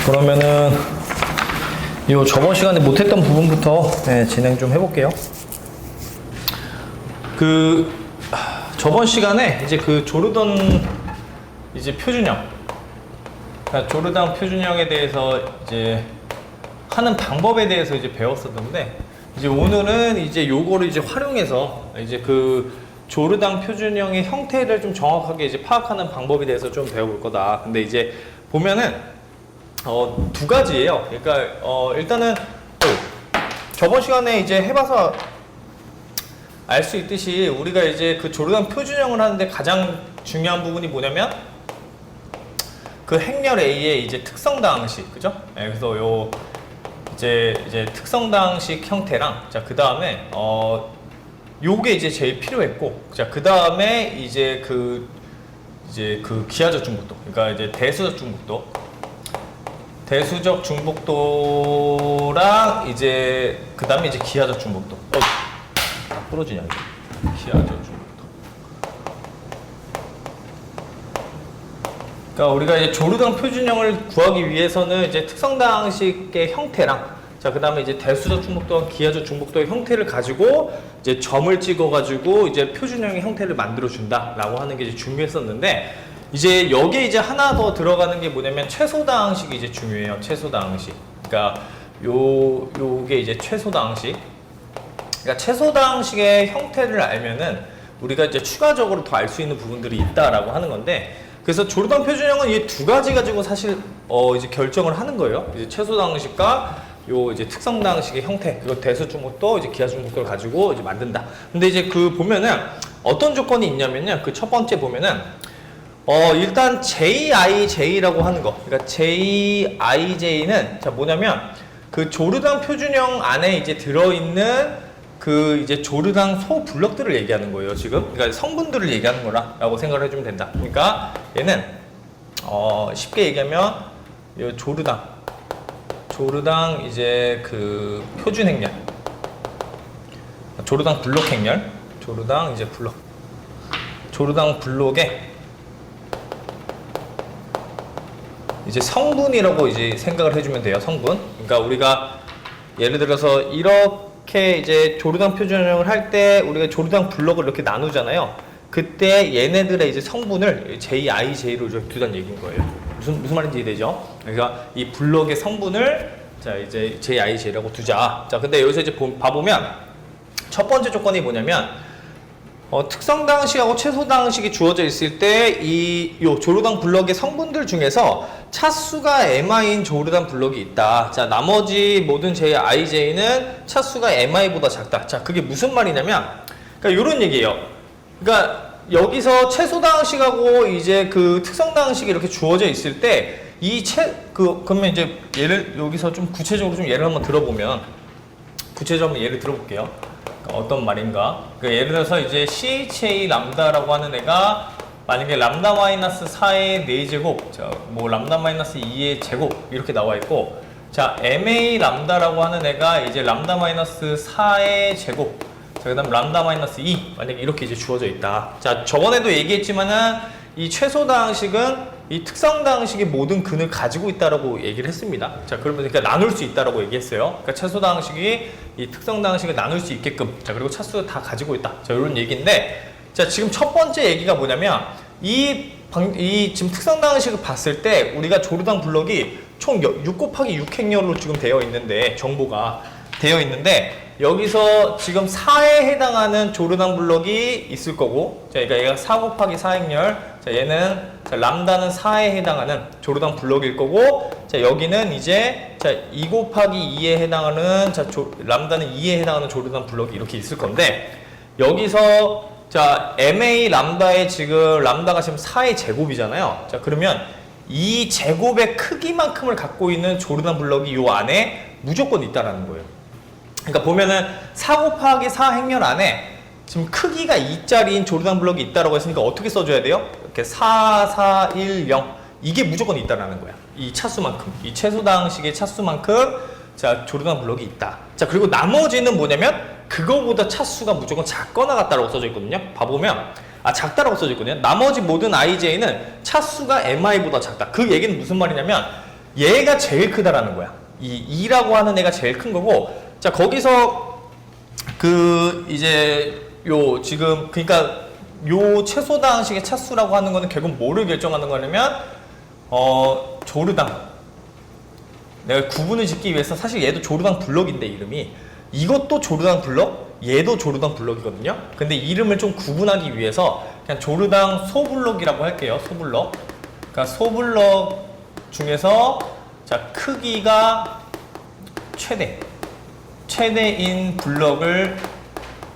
그러면은 요 저번 시간에 못했던 부분부터 진행 좀 해볼게요. 저번 시간에 이제 조르던 이제 표준형, 그러니까 조르단 표준형에 대해서 이제 하는 방법에 대해서 이제 배웠었는데, 이제 오늘은 이제 요거를 이제 활용해서 이제 조르단 표준형의 형태를 좀 정확하게 이제 파악하는 방법에 대해서 좀 배워볼 거다. 근데 이제 보면은 두 가지예요. 그러니까 일단은 저번 시간에 이제 해봐서 알 수 있듯이 우리가 이제 조르단 표준형을 하는데 가장 중요한 부분이 뭐냐면 행렬 A의 이제 특성다항식, 그죠? 네, 그래서 이제 특성다항식 형태랑, 자, 그 다음에 요게 이제 제일 필요했고, 자, 그 다음에 이제 기하적 중복도, 그러니까 이제 대수적 중복도랑 이제 그 다음에 이제 기하적 중복도. 다 부러지냐 이거? 기하적 중복도. 그러니까 우리가 이제 조르단 표준형을 구하기 위해서는 이제 특성다항식의 형태랑, 자, 그 다음에 이제 대수적 중복도와 기하적 중복도의 형태를 가지고 이제 점을 찍어가지고 이제 표준형의 형태를 만들어준다라고 하는 게 이제 중요했었는데, 이제 여기에 이제 하나 더 들어가는 게 뭐냐면 최소다항식이 이제 중요해요. 최소다항식. 그러니까 요게 이제 최소다항식. 그러니까 최소다항식의 형태를 알면은 우리가 이제 추가적으로 더 알 수 있는 부분들이 있다라고 하는 건데, 그래서 조르단 표준형은 이 두 가지 가지고 사실 이제 결정을 하는 거예요. 이제 최소다항식과 이제 특성다항식의 형태, 그리고 대수중복도, 이제 기하중복도를 가지고 이제 만든다. 근데 이제 보면은 어떤 조건이 있냐면요. 첫 번째 보면은 일단 JIJ라고 하는 거. 그러니까 JIJ는 자 뭐냐면 조르단 표준형 안에 이제 들어있는 이제 조르단 소블럭들을 얘기하는 거예요, 지금. 그러니까 성분들을 얘기하는 거라고 생각을 해주면 된다. 그러니까 얘는 쉽게 얘기하면 조르단 이제 표준 행렬, 조르단 블록 행렬, 조르단 이제 조르단 블록의 이제 성분이라고 이제 생각을 해주면 돼요, 성분. 그러니까 우리가 예를 들어서 이렇게 이제 조르단 표준형을 할 때 우리가 조르단 블록을 이렇게 나누잖아요. 그때 얘네들의 이제 성분을 JIJ로 두단 얘기인 거예요. 무슨 말인지 이해되죠? 그러니까 이 블록의 성분을 자 이제 JIJ라고 두자. 자, 근데 여기서 이제 봐보면 첫 번째 조건이 뭐냐면 특성다항식하고 최소다항식이 주어져 있을 때 요 조르단 블럭의 성분들 중에서 차수가 mi인 조르단 블럭이 있다. 자, 나머지 모든 JIJ는 차수가 mi보다 작다. 자, 그게 무슨 말이냐면, 그러니까 요런 얘기예요. 그러니까 여기서 최소다항식하고 이제 특성다항식이 이렇게 주어져 있을 때 그러면 이제 여기서 좀 구체적으로 좀 예를 한번 들어보면, 구체적으로 예를 들어볼게요. 어떤 말인가? 그러니까 예를 들어서 이제 CHA 람다라고 하는 애가 만약에 람다 마이너스 4의 4제곱, 자, 뭐 람다 마이너스 2의 제곱 이렇게 나와 있고, 자, MA 람다라고 하는 애가 이제 람다 마이너스 4의 제곱, 자, 그 다음 람다 마이너스 2 만약에 이렇게 이제 주어져 있다. 자, 저번에도 얘기했지만은 이 최소다항식은 이 특성다항식의 모든 근을 가지고 있다라고 얘기를 했습니다. 자, 그러니까 나눌 수 있다라고 얘기했어요. 그러니까 최소다항식이 이 특성다항식을 나눌 수 있게끔, 자, 그리고 차수 다 가지고 있다. 자, 이런 얘기인데, 자, 지금 첫 번째 얘기가 뭐냐면 지금 특성다항식을 봤을 때 우리가 조르단 블럭이 총 6 곱하기 6 행렬로 지금 되어 있는데, 정보가 되어 있는데, 여기서 지금 4에 해당하는 조르단 블럭이 있을 거고, 자, 그러니까 얘가 4 곱하기 4 행렬, 자, 얘는 람다는 4에 해당하는 조르단 블럭일 거고, 자, 여기는 이제 2 곱하기 2에 해당하는 람다는 2에 해당하는 조르단 블럭이 이렇게 있을 건데, 여기서 자, MA 람다의 지금 람다가 지금 4의 제곱이잖아요. 자, 그러면 이 제곱의 크기만큼을 갖고 있는 조르단 블럭이 요 안에 무조건 있다라는 거예요. 그러니까 보면은 4 곱하기 4 행렬 안에 지금 크기가 2짜리인 조르단 블럭이 있다라고 했으니까 어떻게 써줘야 돼요? 이렇게 4, 4, 1, 0 이게 무조건 있다라는 거야. 이 차수만큼, 이 최소다항식의 차수만큼 자, 조르단 블럭이 있다. 자, 그리고 나머지는 뭐냐면 그거보다 차수가 무조건 작거나 같다라고 써져 있거든요. 봐보면 작다라고 써져 있거든요. 나머지 모든 IJ는 차수가 MI보다 작다. 그 얘기는 무슨 말이냐면 얘가 제일 크다라는 거야. 이 2라고 하는 애가 제일 큰 거고, 자, 거기서 이제 지금 그러니까 요 최소다항식의 차수라고 하는 거는 결국 뭐를 결정하는 거냐면 조르당. 내가 구분을 짓기 위해서 사실 얘도 조르당 블럭인데 이름이 이것도 조르당 블럭, 얘도 조르당 블럭이거든요. 근데 이름을 좀 구분하기 위해서 그냥 조르당 소블럭이라고 할게요. 소블럭. 그러니까 소블럭 중에서 자, 크기가 최대인 블럭을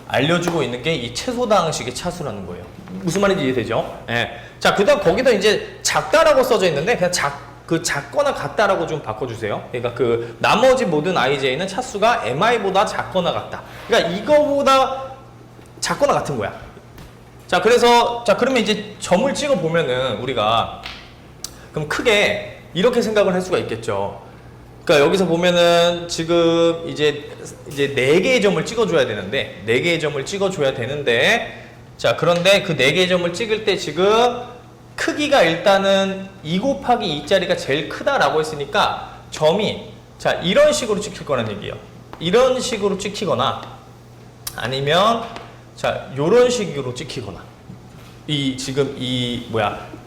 알려주고 있는 게 이 최소다항식의 차수라는 거예요. 무슨 말인지 이해되죠? 예. 자, 그 다음 거기다 이제 작다라고 써져 있는데 그냥 작거나 같다라고 좀 바꿔주세요. 그러니까 나머지 모든 ij는 차수가 mi보다 작거나 같다. 그러니까 이거보다 작거나 같은 거야. 자, 그러면 이제 점을 찍어 보면은 우리가 그럼 크게 이렇게 생각을 할 수가 있겠죠. 그러니까 여기서 보면은 지금 이제 4개의 점을 찍어줘야 되는데 4개의 점을 찍어줘야 되는데 자, 그런데 그 4개의 점을 찍을 때 지금 크기가 일단은 2 곱하기 2짜리가 제일 크다라고 했으니까 점이 자, 이런 식으로 찍힐 거라는 얘기예요. 이런 식으로 찍히거나 아니면 자, 요런 식으로 찍히거나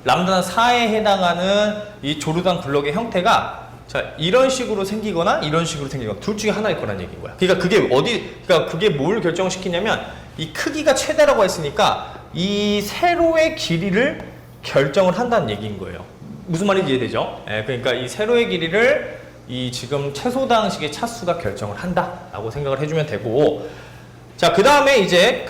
람다는 4에 해당하는 이 조르당 블럭의 형태가 자, 이런 식으로 생기거나 이런 식으로 생기거나 둘 중에 하나일 거란 얘기인 거야. 그러니까 그게 뭘 결정시키냐면 이 크기가 최대라고 했으니까 이 세로의 길이를 결정을 한다는 얘기인 거예요. 무슨 말인지 이해되죠? 그러니까 이 세로의 길이를 이 지금 최소다항식의 차수가 결정을 한다라고 생각을 해주면 되고, 자, 그 다음에 이제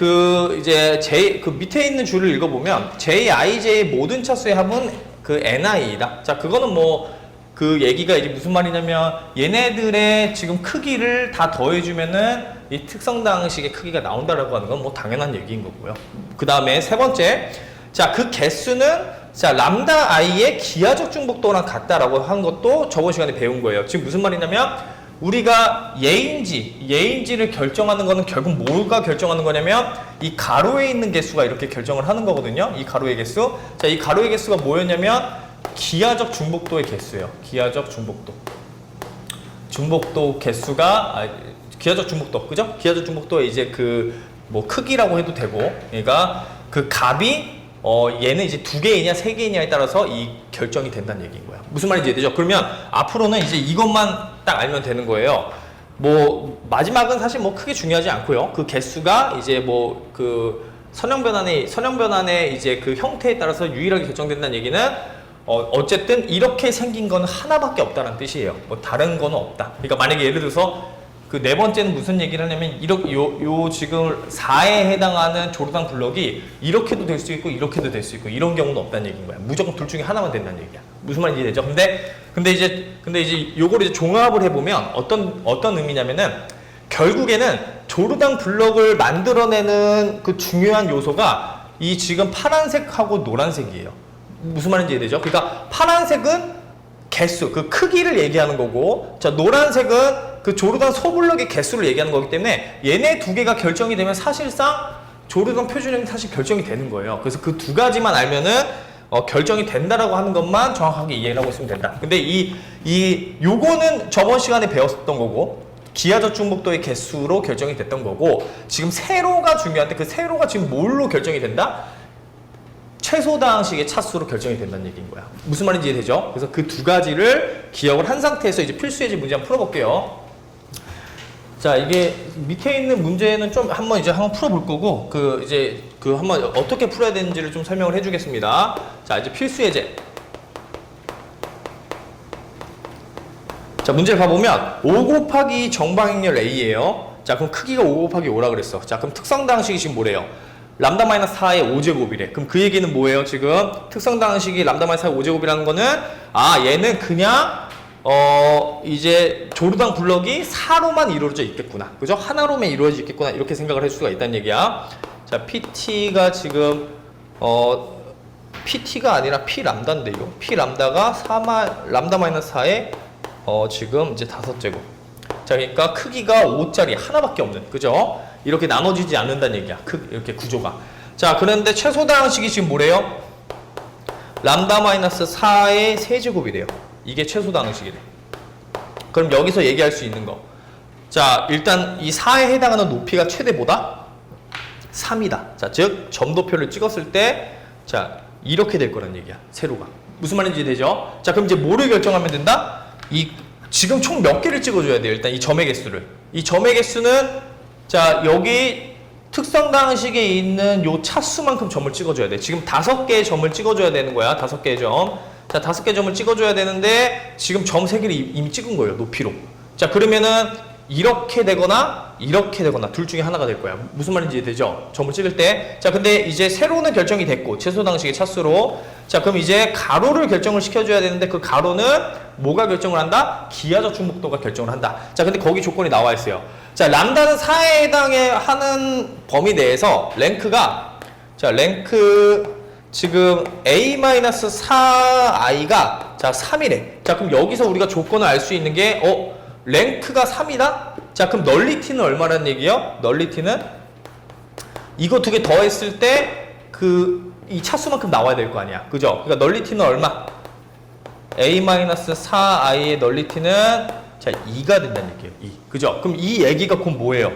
밑에 있는 줄을 읽어보면 jij의 모든 차수의 합은 ni이다. 자, 그거는 그 얘기가 이제 무슨 말이냐면 얘네들의 지금 크기를 다 더해주면은 이 특성다항식의 크기가 나온다라고 하는 건 당연한 얘기인 거고요. 그 다음에 세 번째, 자, 그 개수는 자, 람다 i의 기하적 중복도랑 같다라고 한 것도 저번 시간에 배운 거예요. 지금 무슨 말이냐면 우리가 예인지를 결정하는 거는 결국 뭐가 결정하는 거냐면 이 가로에 있는 개수가 이렇게 결정을 하는 거거든요. 이 가로의 개수. 자, 이 가로의 개수가 뭐였냐면 기하적 중복도의 개수예요. 기하적 중복도. 중복도 개수가 기하적 중복도, 그죠? 기하적 중복도의 이제 크기라고 해도 되고, 그러니까 그 값이 얘는 이제 2개이냐 3개이냐에 따라서 이 결정이 된다는 얘기인 거야. 무슨 말인지 이해되죠? 그러면 앞으로는 이제 이것만 딱 알면 되는 거예요. 마지막은 사실 크게 중요하지 않고요. 그 개수가 이제 선형변환의 이제 그 형태에 따라서 유일하게 결정된다는 얘기는 어쨌든 이렇게 생긴 건 하나밖에 없다는 뜻이에요. 다른 거는 없다. 그러니까 만약에 예를 들어서 그 네 번째는 무슨 얘기를 하냐면 요 지금 4에 해당하는 조르당 블럭이 이렇게도 될 수 있고 이렇게도 될 수 있고 이런 경우는 없다는 얘기인 거야. 무조건 둘 중에 하나만 된다는 얘기야. 무슨 말인지 되죠? 근데 이제 요거를 이제 종합을 해보면 어떤 의미냐면은 결국에는 조르당 블럭을 만들어내는 그 중요한 요소가 이 지금 파란색하고 노란색이에요. 무슨 말인지 이해되죠? 그러니까 파란색은 개수, 그 크기를 얘기하는 거고, 자, 노란색은 그 조르당 소블럭의 개수를 얘기하는 거기 때문에 얘네 2개가 결정이 되면 사실상 조르당 표준형이 사실 결정이 되는 거예요. 그래서 그 2가지만 알면은 결정이 된다라고 하는 것만 정확하게 이해를 하고 있으면 된다. 근데 요거는 저번 시간에 배웠었던 거고, 기하적 중복도의 개수로 결정이 됐던 거고, 지금 세로가 중요한데 그 세로가 지금 뭘로 결정이 된다? 최소다항식의 차수로 결정이 된다는 얘기인 거야. 무슨 말인지 이해되죠? 그래서 그 2가지를 기억을 한 상태에서 이제 필수예제 문제 한번 풀어볼게요. 자, 이게 밑에 있는 문제는 좀 한번 풀어볼 거고, 한번 어떻게 풀어야 되는지를 좀 설명을 해주겠습니다. 자, 이제 필수예제. 자, 문제를 봐보면 5 곱하기 정방향렬 A예요. 자, 그럼 크기가 5 곱하기 5라 그랬어. 자, 그럼 특성다항식이 지금 뭐래요? 람다 마이너스 4의 5제곱이래. 그럼 그 얘기는 뭐예요? 지금 특성다항식이 람다 마이너스 4의 5제곱이라는 거는 얘는 그냥 이제 조르당 블럭이 4로만 이루어져 있겠구나. 그죠? 하나로만 이루어져 있겠구나. 이렇게 생각을 할 수가 있다는 얘기야. 자, PT가 지금 PT가 아니라 P 람다인데요. P 람다가 람다 마이너스 4의 지금 이제 5제곱. 자, 그러니까 크기가 5짜리 하나밖에 없는, 그죠? 이렇게 나눠지지 않는다는 얘기야. 이렇게 구조가. 자, 그런데 최소다항식이 지금 뭐래요? 람다 마이너스 4의 세제곱이래요. 이게 최소 방정식이래. 그럼 여기서 얘기할 수 있는 거. 자, 일단 이 4에 해당하는 높이가 최대보다 3이다. 자, 즉 점도표를 찍었을 때 자, 이렇게 될 거란 얘기야. 세로가. 무슨 말인지 되죠? 자, 그럼 이제 뭐를 결정하면 된다? 지금 총 몇 개를 찍어줘야 돼요? 일단 이 점의 개수를. 이 점의 개수는 자, 여기 특성 방식에 있는 요 차수만큼 점을 찍어줘야 돼. 지금 5개의 점을 찍어줘야 되는 거야. 5개의 점. 자, 5개의 점을 찍어줘야 되는데 지금 점 3개를 이미 찍은 거예요. 높이로. 자, 그러면은 이렇게 되거나 이렇게 되거나 둘 중에 하나가 될 거야. 무슨 말인지 되죠? 점을 찍을 때. 자, 근데 이제 세로는 결정이 됐고 최소 방식의 차수로. 자, 그럼 이제 가로를 결정을 시켜줘야 되는데 그 가로는 뭐가 결정을 한다? 기하적 중복도가 결정을 한다. 자, 근데 거기 조건이 나와 있어요. 자, 람다는 4에 해당하는 범위 내에서 랭크가 자, 랭크 지금 a-4i가 자, 3이래. 자, 그럼 여기서 우리가 조건을 알 수 있는 게 랭크가 3이다? 자, 그럼 널리티는 얼마라는 얘기예요? 널리티는 이거 두 개 더했을 때 이 차수만큼 나와야 될 거 아니야. 그죠? 그러니까 널리티는 얼마? a-4i의 널리티는 자, 2가 된다는 얘기예요. 2. 그죠? 그럼 이 얘기가 곧 뭐예요?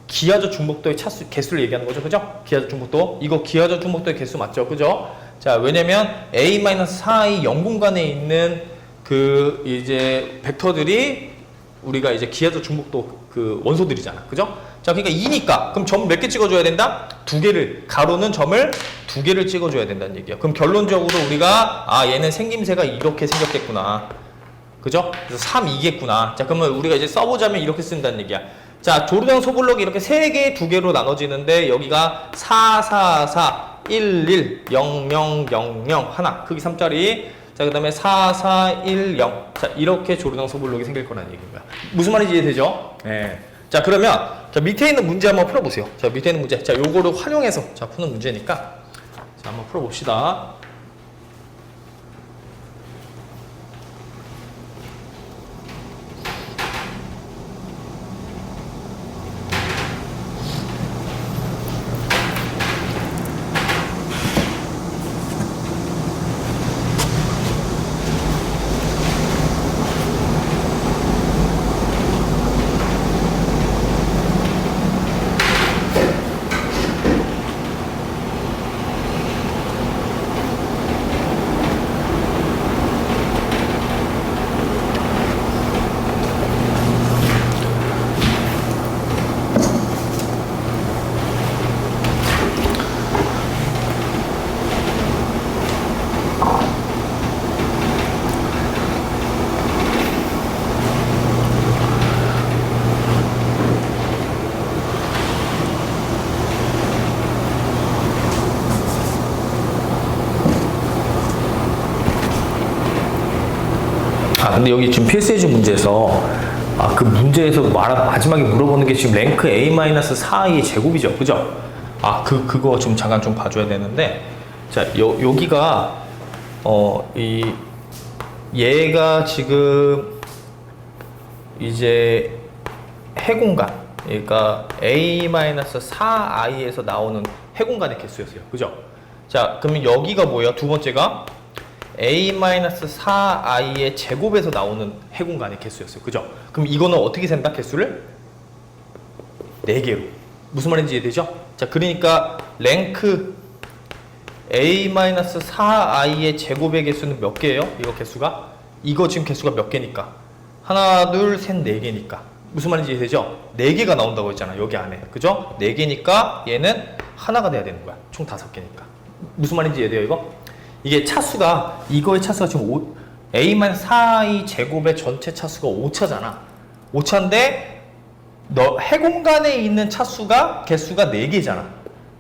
기하적 중복도의 차수 개수를 얘기하는 거죠. 그죠? 기하적 중복도. 이거 기하적 중복도의 개수 맞죠? 그죠? 자, 왜냐면 a-4i 0공간에 있는 이제 벡터들이 우리가 이제 기하적 중복도 원소들이잖아. 그죠? 자, 그러니까 2니까 그럼 점 몇 개 찍어줘야 된다? 2개를. 가로는 점을 2개를 찍어줘야 된다는 얘기야. 그럼 결론적으로 우리가 얘는 생김새가 이렇게 생겼겠구나. 그죠? 그래서 3, 2겠구나. 자, 그러면 우리가 이제 써보자면 이렇게 쓴다는 얘기야. 자, 조르당 소블록이 이렇게 3개, 2개로 나눠지는데 여기가 4, 4, 4, 1, 1, 0, 0, 0, 0 하나. 크기 3짜리. 자, 그 다음에 4, 4, 1, 0. 자, 이렇게 조르당 소블록이 생길 거라는 얘기인 거야. 무슨 말인지 이해되죠? 네. 자, 그러면 자, 밑에 있는 문제 한번 풀어보세요. 자, 밑에 있는 문제. 자, 요거를 활용해서 자, 푸는 문제니까 자, 한번 풀어봅시다. 근데 여기 지금 필수해준 문제에서 그 문제에서 마지막에 물어보는 게 지금 랭크 a-4i의 제곱이죠. 그죠? 그거 좀 잠깐 좀 봐줘야 되는데 자, 여기가 얘가 지금 이제 해공간 그러니까 a-4i에서 나오는 해공간의 개수였어요. 그죠? 자, 그러면 여기가 뭐예요? 두 번째가 a-4i의 제곱에서 나오는 해공간의 개수였어요. 그죠? 그럼 이거는 어떻게 센다? 개수를 4개로. 무슨 말인지 이해되죠? 자, 그러니까 랭크 a-4i의 제곱의 개수는 몇 개예요? 이거 개수가? 이거 지금 개수가 몇 개니까? 하나, 둘, 셋, 4개니까. 무슨 말인지 이해되죠? 4개가 나온다고 했잖아. 여기 안에. 그죠? 4개니까 얘는 하나가 돼야 되는 거야. 총 5개니까. 무슨 말인지 이해돼요, 이거? 이게 차수가 이거의 차수가 지금 a-4i 제곱의 전체 차수가 5차잖아. 5차인데 해공간에 있는 차수가 개수가 4개잖아.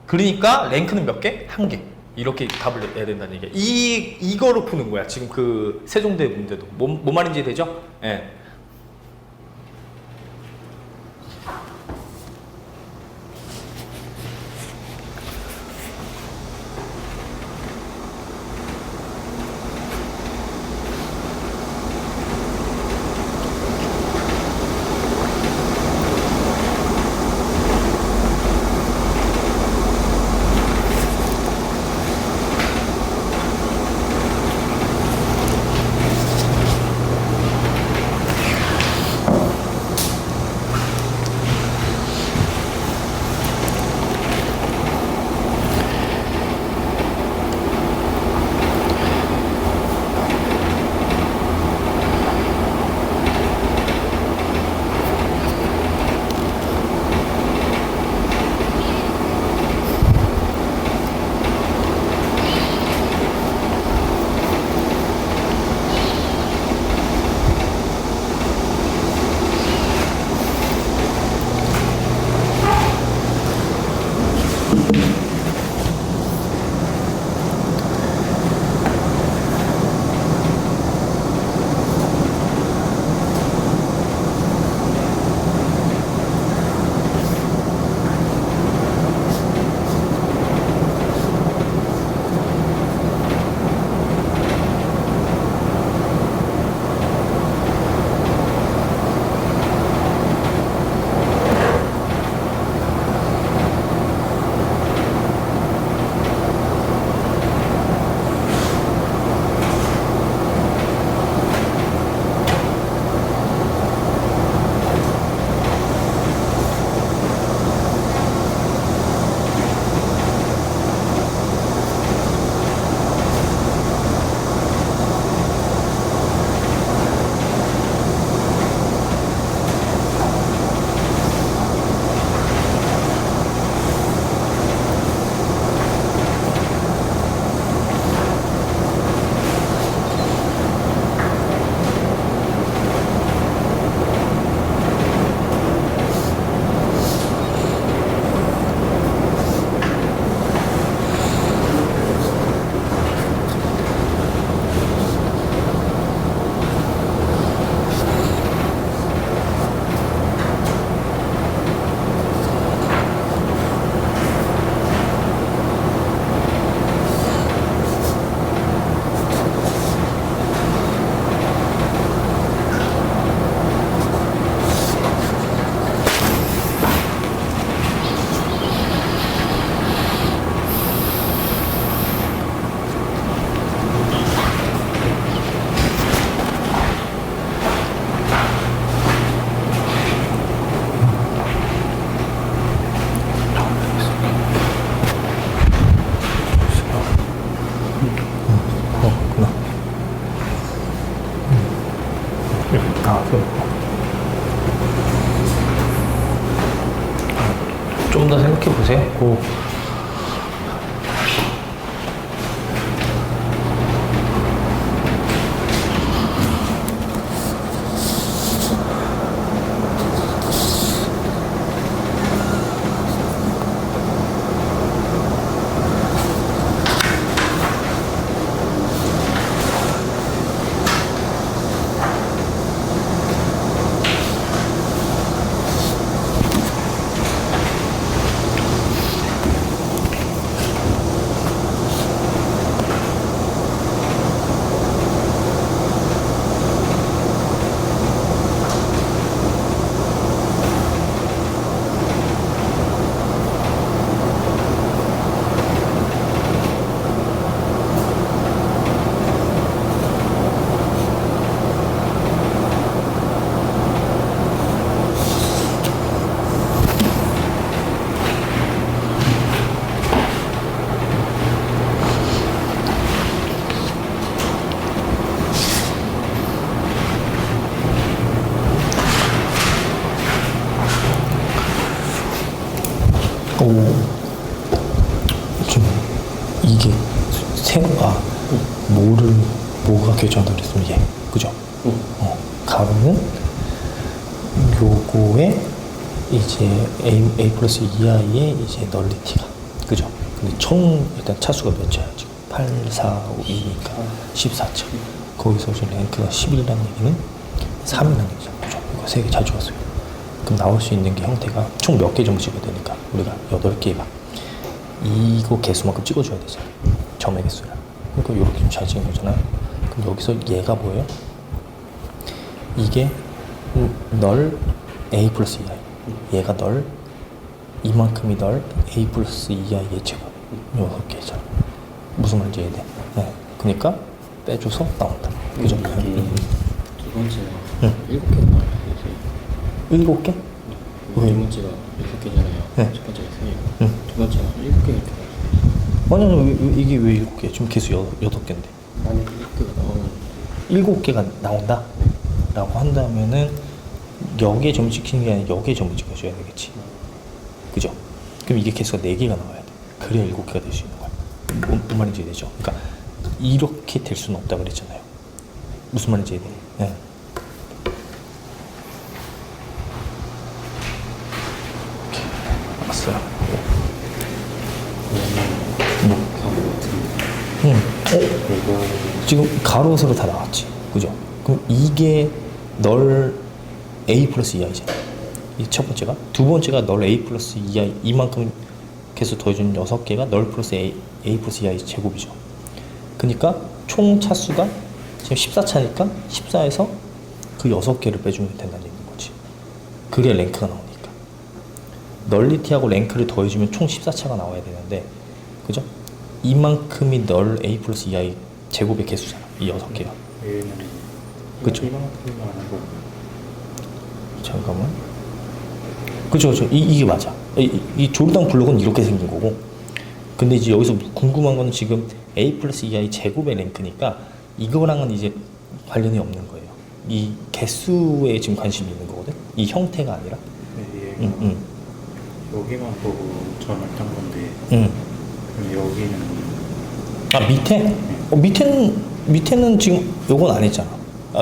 그러니까 랭크는 몇 개? 1개. 이렇게 답을 내야 된다는 얘기야. 이거로 푸는 거야. 지금 그 세종대 문제도. 뭐 말인지 되죠? 예. 좀 더 생각해 보세요. 좀 이게 세로가 뭐가 결정한다 그랬으면 얘, 그죠? 가로는 요거에 이제 A 플러스 2i의 이제 널리티가, 그죠? 근데 총 일단 차수가 몇 차야 지금? 8, 4, 5, 2니까 14차. 거기서 이제 랭크가 11이라는 얘기는 3이라는 얘기죠, 그죠? 이거 3개 잘 좋았어요. 그럼 나올 수 있는 게 형태가 총 몇 개 정도 찍어야 되니까 우리가 8개가 이거 개수만큼 찍어줘야 되잖아, 점의 개수를. 그러니까 이렇게 좀 잘 찍은 거잖아요. 그럼 여기서 얘가 뭐예요? 이게 널 A 플러스 2i, 얘가 널 이만큼이 널 A 플러스 2i의 제곱, 6개잖아. 무슨 말인지 이해돼? 네. 그러니까 빼줘서 나온다, 그죠? 두 번째가 7개가 나와요. 7개? 두 번째가 6개잖아요. 네. 첫 번째가 3개고 두 번째가 7개 이렇게 나와요. 아니, 이게 왜 7개? 지금 개수 8개인데. 만약에 7개가 나오면 7개가 나온다? 라고 한다면은 여기에 점을 찍히는 게 아니라 여기에 점을 찍어줘야 되겠지, 그죠? 그럼 이게 개수가 4개가 나와야 돼. 그래야 7개가 될 수 있는 거야. 뭔 말인지 이해되죠? 그러니까 이렇게 될 수는 없다 그랬잖아요. 무슨 말인지 이해돼? 네. 알았어요. 이거 지금 가로 세로 다 나왔지, 그죠? 그럼 이게 널 a 플러스 2i잖아. 이 첫 번째가. 두 번째가 널 a 플러스 2i, 이만큼 개수 더해준 6개가 널 플러스 a 플러스 2i 제곱이죠. 그러니까 총 차수가 지금 14차니까 14에서 그 6개를 빼주면 된다는 얘기인 거지. 그게 랭크가 나오니까. 널리티하고 랭크를 더해주면 총 14차가 나와야 되는데, 그죠? 이만큼이 널 a 플러스 2i 제곱의 개수잖아, 이 6개가. 얘는 그쵸. 이만큼만 하는 거고. 잠깐만. 그쵸. 이게 맞아. 이 조르당 블록은 이렇게 생긴 거고. 근데 이제 여기서 궁금한 거는 지금 a 플러스 2i 제곱의 랭크니까 이거랑은 이제 관련이 없는 거예요. 이 개수에 지금 관심이 있는 거거든. 이 형태가 아니라. 네, 얘가 여기만 보고 전을 딴 건데 그럼 여기는 밑에는 지금 요건 안 했잖아.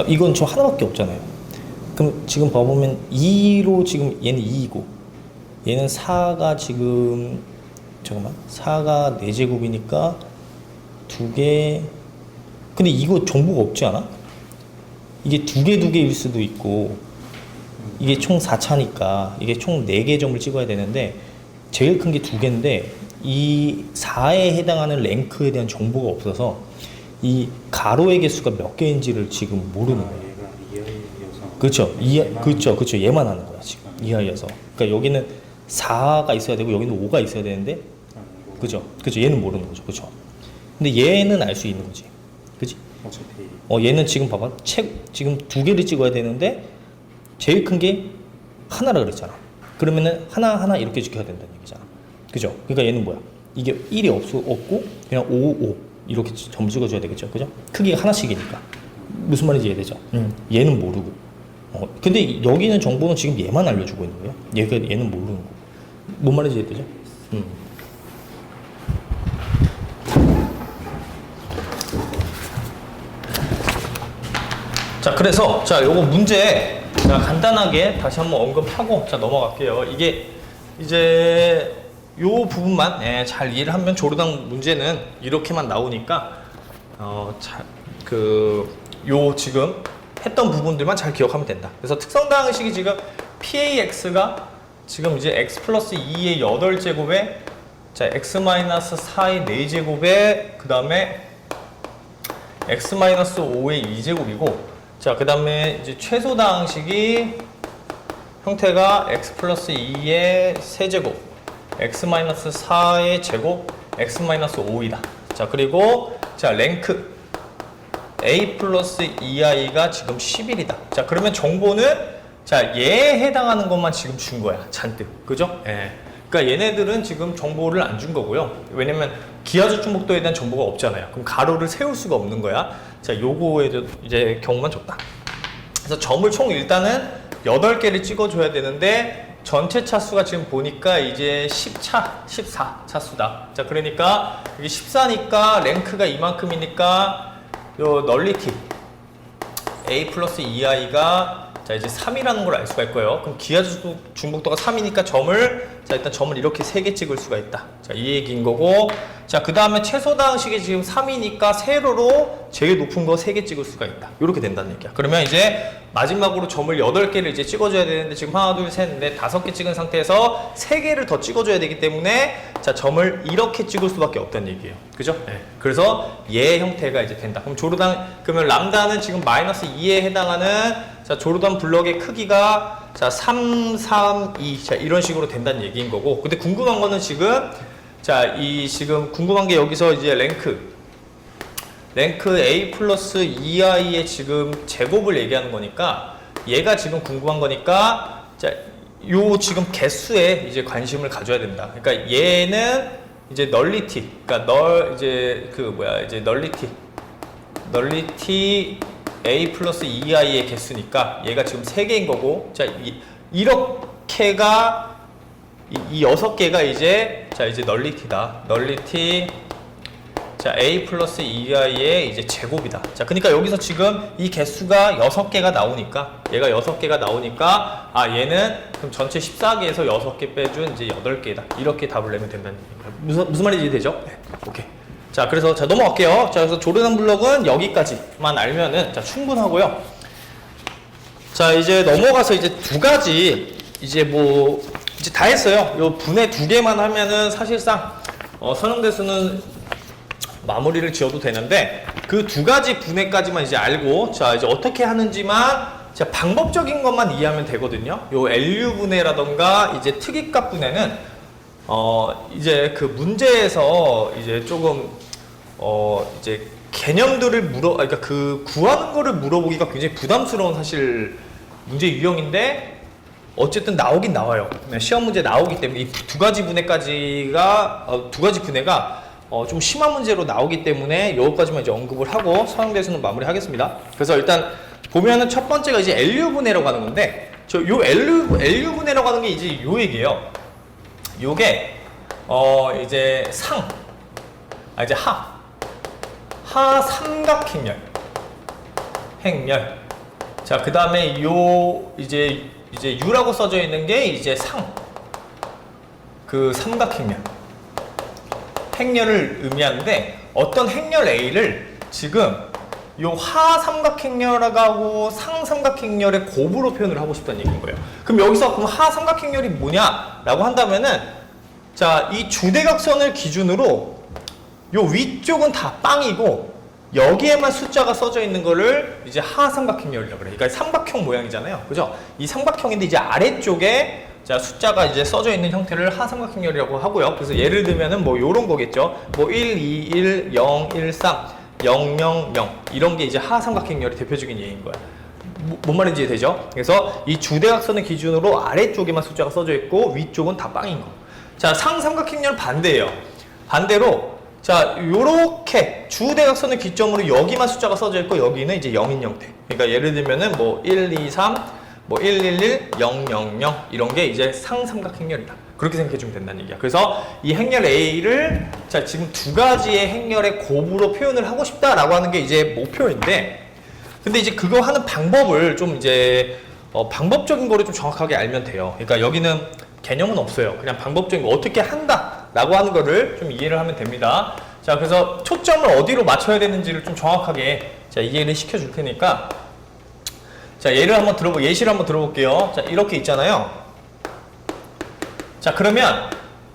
이건 저 하나밖에 없잖아요. 그럼 지금 봐보면 2로 지금 얘는 2이고 얘는 4가 지금 4가 4제곱이니까 2개. 근데 이거 정보가 없지 않아? 이게 2개일 수도 있고 이게 총 4차니까 이게 총 4개 점을 찍어야 되는데 제일 큰 게 2개인데 이 4에 해당하는 랭크에 대한 정보가 없어서 이 가로의 개수가 몇 개인지를 지금 모르는 거야. 얘가 2i여서 그렇죠. 그렇죠. 얘만 하는 거야 지금. 2i여서. 그러니까 여기는 4가 있어야 되고 여기는 5가 있어야 되는데, 그죠. 얘는 모르는 거죠. 그죠. 근데 얘는 알 수 있는 거지. 그지? 어차피 얘는 지금 봐봐. 지금 2개를 찍어야 되는데 제일 큰 게 하나라 그랬잖아. 그러면은 하나 이렇게 지켜야 된다는 얘기잖아. 그죠? 그러니까 얘는 뭐야? 이게 1이 없고 그냥 5 이렇게 점 찍어줘야 되겠죠. 그죠? 크기가 하나씩이니까. 무슨 말인지 이해되죠? 얘는 모르고. 근데 여기는 정보는 지금 얘만 알려주고 있는 거예요. 얘는 모르는 거. 뭔 말인지 이해되죠? 자, 그래서 요거 문제 간단하게 다시 한번 언급하고 넘어갈게요. 이게 이제 요 부분만 잘 이해를 하면 조르당 문제는 이렇게만 나오니까 요 지금 했던 부분들만 잘 기억하면 된다. 그래서 특성당식이 지금 PAX가 지금 이제 x 플러스 2의 8제곱에 x 마이너스 4의 4제곱에 그 다음에 x 마이너스 5의 2제곱이고, 그 다음에 이제 최소당식이 형태가 x 플러스 2의 3제곱, x 마이너스 4의 제곱, x 마이너스 5이다. 그리고 랭크 a 플러스 2i가 지금 11이다. 그러면 정보는 얘에 해당하는 것만 지금 준 거야. 잔뜩. 그죠? 예. 그러니까 얘네들은 지금 정보를 안 준 거고요. 왜냐면 기하주 충복도에 대한 정보가 없잖아요. 그럼 가로를 세울 수가 없는 거야. 요거에 이제 경우만 줬다. 그래서 점을 총 일단은 8개를 찍어줘야 되는데 전체 차수가 지금 보니까 이제 14 차수다. 그러니까 이게 14니까 랭크가 이만큼이니까 요 널리티 a 플러스 2i가 이제 3이라는 걸 알 수가 있고요. 그럼 기하주 중복도가 3이니까 점을 일단 점을 이렇게 3개 찍을 수가 있다. 이 얘기인 거고, 그 다음에 최소당식이 지금 3이니까 세로로 제일 높은 거 3개 찍을 수가 있다. 이렇게 된다는 얘기야. 그러면 이제 마지막으로 점을 8개를 이제 찍어줘야 되는데 지금 하나, 둘, 셋, 넷, 5개 찍은 상태에서 3개를 더 찍어줘야 되기 때문에 점을 이렇게 찍을 수밖에 없다는 얘기예요. 그죠? 네. 그래서 얘 형태가 이제 된다. 그럼 그러면 람다는 지금 마이너스 2에 해당하는 조르단 블럭의 크기가 3, 3, 2 이런 식으로 된다는 얘기인 거고, 근데 궁금한 거는 지금 지금 궁금한 게 여기서 이제 랭크 a 플러스 2i의 지금 제곱을 얘기하는 거니까 얘가 지금 궁금한 거니까 요 지금 개수에 이제 관심을 가져야 된다. 그러니까 얘는 이제 널리티, 그러니까 널리티 a 플러스 2i의 개수니까 얘가 지금 3개인 거고, 이렇게가 이 6개가 이제 널리티다. 널리티 a 플러스 2i의 이제 제곱이다. 그러니까 여기서 지금 이 개수가 6개가 나오니까 얘가 6개가 나오니까 얘는 그럼 전체 14개에서 6개 빼준 이제 8개다. 이렇게 답을 내면 된다는 얘기예요. 무슨 말인지 이해되죠? 네. 오케이. 자, 그래서 자 넘어갈게요. 자, 그래서 조르단 블럭은 여기까지만 알면은 자 충분하고요. 자, 이제 넘어가서 이제 두 가지 이제 뭐 이제 다 했어요. 요 분해 두 개만 하면은 사실상 선형대수는 마무리를 지어도 되는데 그 두 가지 분해까지만 이제 알고 자 이제 어떻게 하는지만 자 방법적인 것만 이해하면 되거든요. 요 LU 분해라던가 이제 특이값 분해는 이제 그 문제에서 이제 조금 이제 개념들을 그러니까 그 구하는 거를 물어보기가 굉장히 부담스러운 사실 문제 유형인데 어쨌든 나오긴 나와요. 시험 문제 나오기 때문에 이 두 가지 분해까지가 두 가지 분해가 좀 심한 문제로 나오기 때문에 여기까지만 이제 언급을 하고 선형대수는 마무리하겠습니다. 그래서 일단 보면은 첫 번째가 이제 LU 분해라고 하는 건데 요 LU 분해라고 하는 게 이제 요 얘기예요. 요게 이제 이제 하 삼각행렬 자 그 다음에 요 이제 U라고 써져 있는 게 이제 그 행렬을 의미하는데 어떤 행렬 A를 지금 요 하삼각행렬하고 상삼각행렬의 곱으로 표현을 하고 싶다는 얘기인 거예요. 그럼 여기서 그럼 하삼각행렬이 뭐냐라고 한다면은 자, 이 주대각선을 기준으로 요 위쪽은 다 빵이고 여기에만 숫자가 써져 있는 거를 이제 하삼각행렬이라고 그래요. 그러니까 삼각형 모양이잖아요. 그죠? 이 삼각형인데 이제 아래쪽에 자, 숫자가 이제 써져 있는 형태를 하삼각행렬이라고 하고요. 그래서 예를 들면은 뭐 요런 거겠죠. 뭐 1, 2, 1, 0, 1, 3, 0, 0, 0 이런 게 이제 하삼각행렬의 대표적인 예인 거야. 뭔 말인지 되죠? 그래서 이 주대각선을 기준으로 아래쪽에만 숫자가 써져 있고 위쪽은 다 빵인 거. 자, 상삼각행렬 반대예요. 반대로 자, 요렇게 주대각선을 기점으로 여기만 숫자가 써져 있고 여기는 이제 0인 형태. 그러니까 예를 들면은 뭐 1, 2, 3, 뭐 111, 000 이런 게 이제 상삼각행렬이다. 그렇게 생각해 주면 된다는 얘기야. 그래서 이 행렬 A를 자 지금 두 가지의 행렬의 곱으로 표현을 하고 싶다라고 하는 게 이제 목표인데, 근데 이제 그거 하는 방법을 좀 이제 방법적인 거를 좀 정확하게 알면 돼요. 그러니까 여기는 개념은 없어요. 그냥 방법적인 거 어떻게 한다라고 하는 거를 좀 이해를 하면 됩니다. 자, 그래서 초점을 어디로 맞춰야 되는지를 좀 정확하게 자 이해를 시켜줄 테니까. 자, 예시를 한번 들어볼게요. 자, 이렇게 있잖아요. 자, 그러면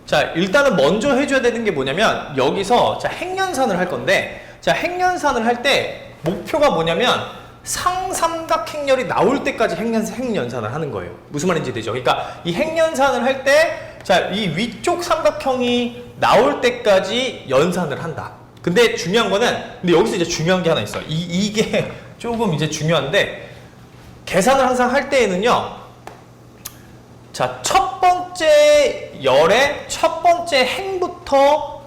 자, 일단은 먼저 해줘야 되는 게 뭐냐면 여기서 자, 행연산을 할 건데 자, 행연산을 할 때 목표가 뭐냐면 상삼각행렬이 나올 때까지 행연산을 하는 거예요. 무슨 말인지 되죠? 그러니까 이 행연산을 할 때 자, 이 위쪽 삼각형이 나올 때까지 연산을 한다. 근데 중요한 거는 근데 여기서 이제 중요한 게 하나 있어. 이게 조금 이제 중요한데 계산을 항상 할 때에는요. 자, 첫 번째 열의 첫 번째 행부터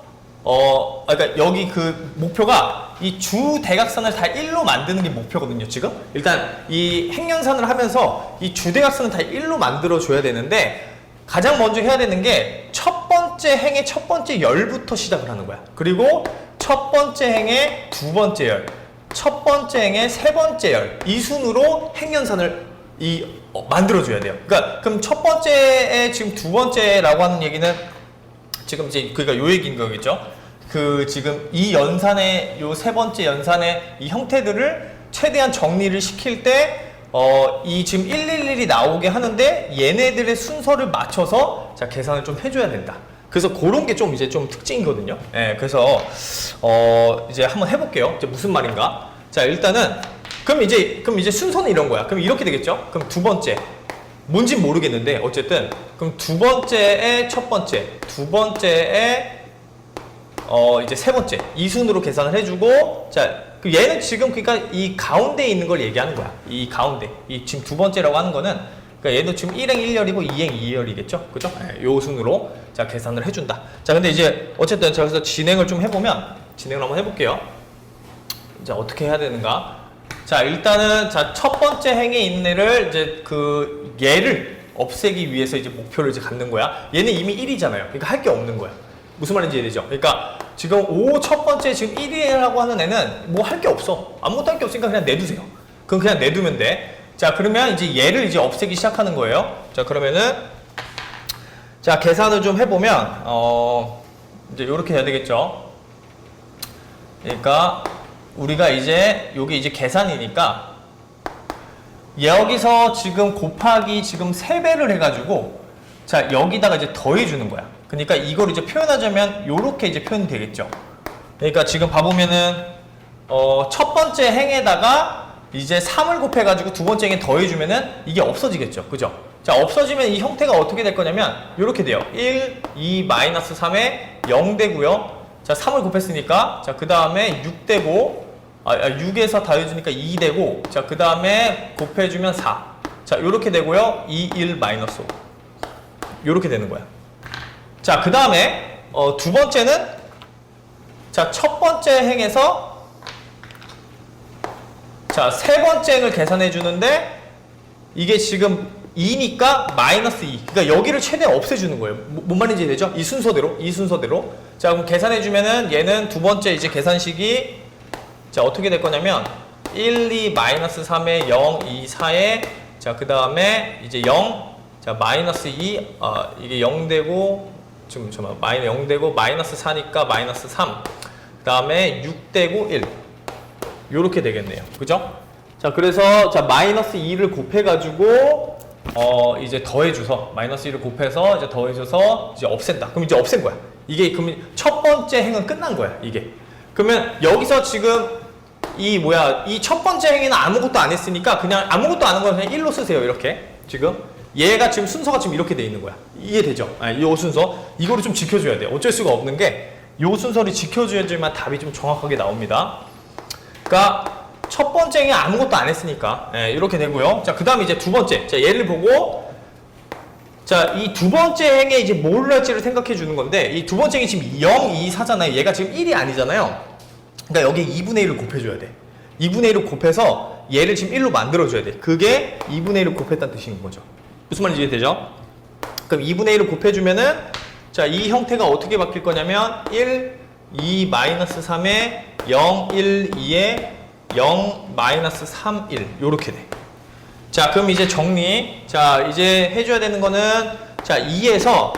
그러니까 여기 그 목표가 이 주 대각선을 다 1로 만드는 게 목표거든요, 지금. 일단 이 행연산을 하면서 이 주 대각선을 다 1로 만들어 줘야 되는데 가장 먼저 해야 되는 게 첫 번째 행의 첫 번째 열부터 시작을 하는 거야. 그리고 첫 번째 행의 두 번째 열, 첫 번째 행의 세 번째 열, 이 순으로 행연산을 만들어줘야 돼요. 그러니까 그럼 첫 번째에 지금 두 번째라고 하는 얘기는 지금 이제 그러니까 요 얘기인 거겠죠. 그 지금 이 연산의 요 세 번째 연산의 이 형태들을 최대한 정리를 시킬 때 이 지금 111이 나오게 하는데 얘네들의 순서를 맞춰서 자 계산을 좀 해줘야 된다. 그래서 그런 게 좀 이제 좀 특징이거든요. 예, 그래서 이제 한번 해볼게요. 이제 무슨 말인가? 자, 일단은 그럼 이제 순서는 이런 거야. 그럼 이렇게 되겠죠? 그럼 두 번째 뭔진 모르겠는데 어쨌든 그럼 두 번째에 첫 번째, 두 번째에 이제 세 번째 이 순으로 계산을 해주고 자. 얘는 지금 그러니까 이 가운데에 있는 걸 얘기하는 거야. 이 가운데. 이 지금 두 번째라고 하는 거는 그러니까 얘도 지금 1행 1열이고 2행 2열이겠죠? 그죠? 네, 요 순으로 자 계산을 해준다. 자, 근데 이제 어쨌든 자 그래서 진행을 좀 해보면 진행을 한번 해볼게요. 자, 어떻게 해야 되는가? 자, 일단은 자 첫 번째 행에 있는 애를 이제 그 얘를 없애기 위해서 이제 목표를 이제 갖는 거야. 얘는 이미 1이잖아요. 그러니까 할 게 없는 거야. 무슨 말인지 이해되죠? 그러니까 지금 5 첫 번째 지금 1이라고 하는 애는 뭐 할 게 없어. 아무것도 할 게 없으니까 그냥 내두세요. 그럼 그냥 내두면 돼. 자, 그러면 이제 얘를 이제 없애기 시작하는 거예요. 자, 그러면은 자 계산을 좀 해보면 이제 이렇게 해야 되겠죠. 그러니까 우리가 이제 여기 이제 계산이니까 여기서 지금 곱하기 지금 3배를 해가지고 자 여기다가 이제 더해주는 거야. 그러니까 이걸 이제 표현하자면 이렇게 이제 표현이 되겠죠. 그러니까 지금 봐보면은 첫 번째 행에다가 이제 3을 곱해가지고 두 번째 행에 더해주면은 이게 없어지겠죠. 그죠? 자 없어지면 이 형태가 어떻게 될 거냐면 이렇게 돼요. 1, 2, 마이너스 3에 0 되고요. 자 3을 곱했으니까 자 그 다음에 6 되고 6에서 더해주니까 2 되고 자 그 다음에 곱해주면 4 자 요렇게 되고요. 2, 1, 마이너스 5 요렇게 되는 거야. 자 그 다음에 두 번째는 자 첫 번째 행에서 자 세 번째 행을 계산해 주는데 이게 지금 2니까 마이너스 2 그러니까 여기를 최대한 없애주는 거예요. 뭔 말인지 이해되죠? 이 순서대로 자 그럼 계산해 주면은 얘는 두 번째 이제 계산식이 자 어떻게 될 거냐면 1, 2, 마이너스 3에 0, 2, 4에 자 그 다음에 이제 0 자 마이너스 2 이게 0 되고 지금 잠깐만 마이너스 0 되고 마이너스 4니까 마이너스 3 그 다음에 6 되고 1 요렇게 되겠네요. 그죠? 자 그래서 자 마이너스 2를 곱해가지고 이제 더해줘서 마이너스 2를 곱해서 이제 더해줘서 이제 없앤다. 그럼 이제 없앤 거야. 이게 그러면 첫 번째 행은 끝난 거야. 이게 그러면 여기서 지금 이 첫 번째 행에는 아무것도 안 했으니까 그냥 아무것도 안 한 건 그냥 1로 쓰세요. 이렇게 지금 얘가 지금 순서가 지금 이렇게 돼 있는 거야. 이해되죠? 이 순서 이거를 좀 지켜줘야 돼요. 어쩔 수가 없는 게 이 순서를 지켜줘야지만 답이 좀 정확하게 나옵니다. 그러니까 첫 번째 행에 아무것도 안 했으니까 이렇게 되고요. 자, 그 다음에 이제 두 번째. 자, 얘를 보고 자, 이 두 번째 행에 이제 뭘 할지를 생각해 주는 건데 이 두 번째 행이 지금 0, 2, 4잖아요. 얘가 지금 1이 아니잖아요. 그러니까 여기에 2분의 1을 곱해줘야 돼. 2분의 1을 곱해서 얘를 지금 1로 만들어줘야 돼. 그게 2분의 1을 곱했다는 뜻인 거죠. 무슨 말인지 이해되죠? 그럼 2분의 1을 곱해주면은 자, 이 형태가 어떻게 바뀔 거냐면 1, 2, 마이너스 3에 0, 1, 2에 0, 마이너스 3, 1 요렇게 돼. 자 그럼 이제 정리. 자 이제 해줘야 되는 거는 자 2에서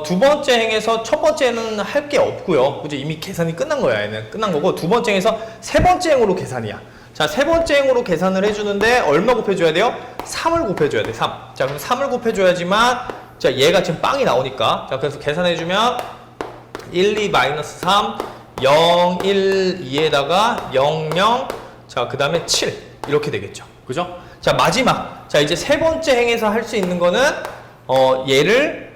두 번째 행에서 첫 번째는 할 게 없고요. 그죠? 이미 계산이 끝난 거야. 얘는 끝난 거고 두 번째 행에서 세 번째 행으로 계산이야. 자 세 번째 행으로 계산을 해주는데 얼마 곱해줘야 돼요? 3을 곱해줘야 돼. 3. 자 그럼 3을 곱해줘야지만 자 얘가 지금 빵이 나오니까 자 그래서 계산해주면 1, 2, 마이너스 3 0, 1, 2에다가 0, 0 자 그 다음에 7 이렇게 되겠죠. 그죠? 자 마지막 자 이제 세 번째 행에서 할 수 있는 거는 얘를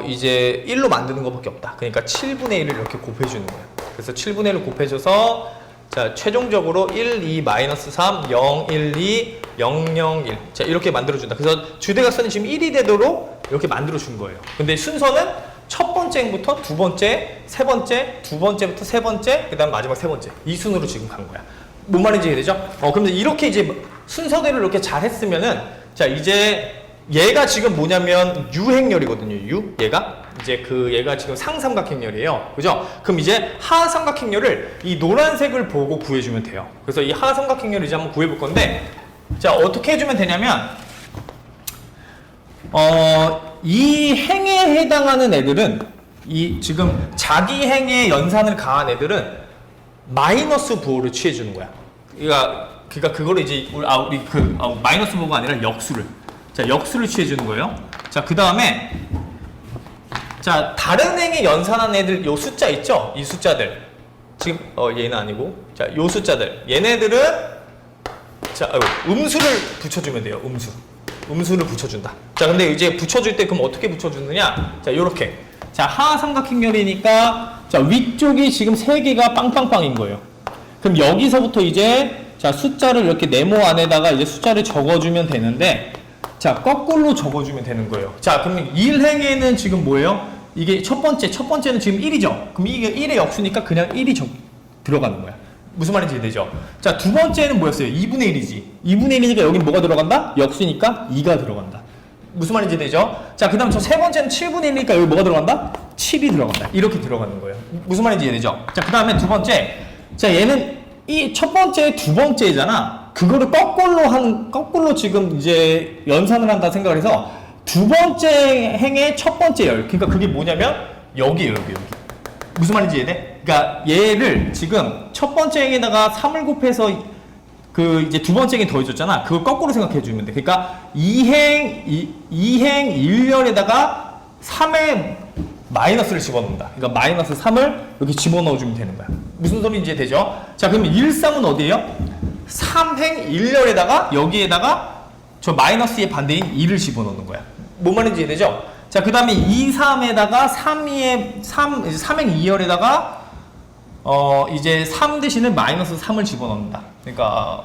이제 1로 만드는 것밖에 없다. 그러니까 7분의 1을 이렇게 곱해주는 거예요. 그래서 7분의 1을 곱해줘서 자 최종적으로 1, 2, 마이너스 3 0, 1, 2 0, 0, 1 자 이렇게 만들어준다. 그래서 주대각선이 지금 1이 되도록 이렇게 만들어준 거예요. 근데 순서는 첫 번째 행부터 두 번째, 세 번째, 두 번째부터 세 번째, 그 다음 마지막 세 번째. 이 순으로 지금 간 거야. 뭔 말인지 이해되죠? 그럼 이렇게 이제 순서대로 이렇게 잘 했으면은, 자, 이제 얘가 지금 뭐냐면 유행렬이거든요. 얘가. 이제 얘가 지금 상삼각행렬이에요. 그죠? 그럼 이제 하삼각행렬을 이 노란색을 보고 구해주면 돼요. 그래서 이 하삼각행렬을 이제 한번 구해볼 건데, 자, 어떻게 해주면 되냐면, 이 행에 해당하는 애들은 이 지금 자기 행에 연산을 가한 애들은 마이너스 부호를 취해주는 거야. 그러니까 그거를 이제 우리 마이너스 부호가 아니라 역수를 자 역수를 취해주는 거예요. 자 그 다음에 자 다른 행에 연산한 애들 요 숫자 있죠? 이 숫자들 지금 얘는 아니고 자 요 숫자들 얘네들은 자 음수를 붙여주면 돼요. 음수를 붙여준다. 자, 근데 이제 붙여줄 때 그럼 어떻게 붙여주느냐? 자, 요렇게. 자, 하삼각행렬이니까 자, 위쪽이 지금 3개가 빵빵빵인 거예요. 그럼 여기서부터 이제 자, 숫자를 이렇게 네모 안에다가 이제 숫자를 적어주면 되는데 자, 거꾸로 적어주면 되는 거예요. 자, 그럼 1행에는 지금 뭐예요? 이게 첫 번째는 지금 1이죠? 그럼 이게 1의 역수니까 그냥 1이 들어가는 거야. 무슨 말인지 이해되죠? 자, 두 번째는 뭐였어요? 2분의 1이지. 2분의 1이니까 여긴 뭐가 들어간다? 역수니까 2가 들어간다. 무슨 말인지 이해되죠? 자, 그 다음 저 세 번째는 7분의 1이니까 여기 뭐가 들어간다? 7이 들어간다. 이렇게 들어가는 거예요. 무슨 말인지 이해되죠? 자, 그 다음에 두 번째. 자, 얘는 이 첫 번째, 두 번째잖아. 그거를 거꾸로 지금 이제 연산을 한다 생각을 해서 두 번째 행의 첫 번째 열. 그러니까 그게 뭐냐면 여기에요, 여기. 무슨 말인지 이해돼? 그러니까 얘를 지금 첫 번째 행에다가 3을 곱해서 그 이제 두 번째 행에 더해줬잖아. 그걸 거꾸로 생각해 주면 돼. 그러니까 2행 1열에다가 3의 마이너스를 집어넣는다. 그러니까 마이너스 3을 이렇게 집어넣어주면 되는 거야. 무슨 소리인지 되죠? 자, 그러면 1쌍은 어디예요? 3행 1열에다가 여기에다가 저 마이너스의 반대인 2를 집어넣는 거야. 뭔 말인지 이해되죠? 자, 그 다음에 2, 3에다가 3행 2열에다가 이제 3 대신에 마이너스 3을 집어넣는다. 그러니까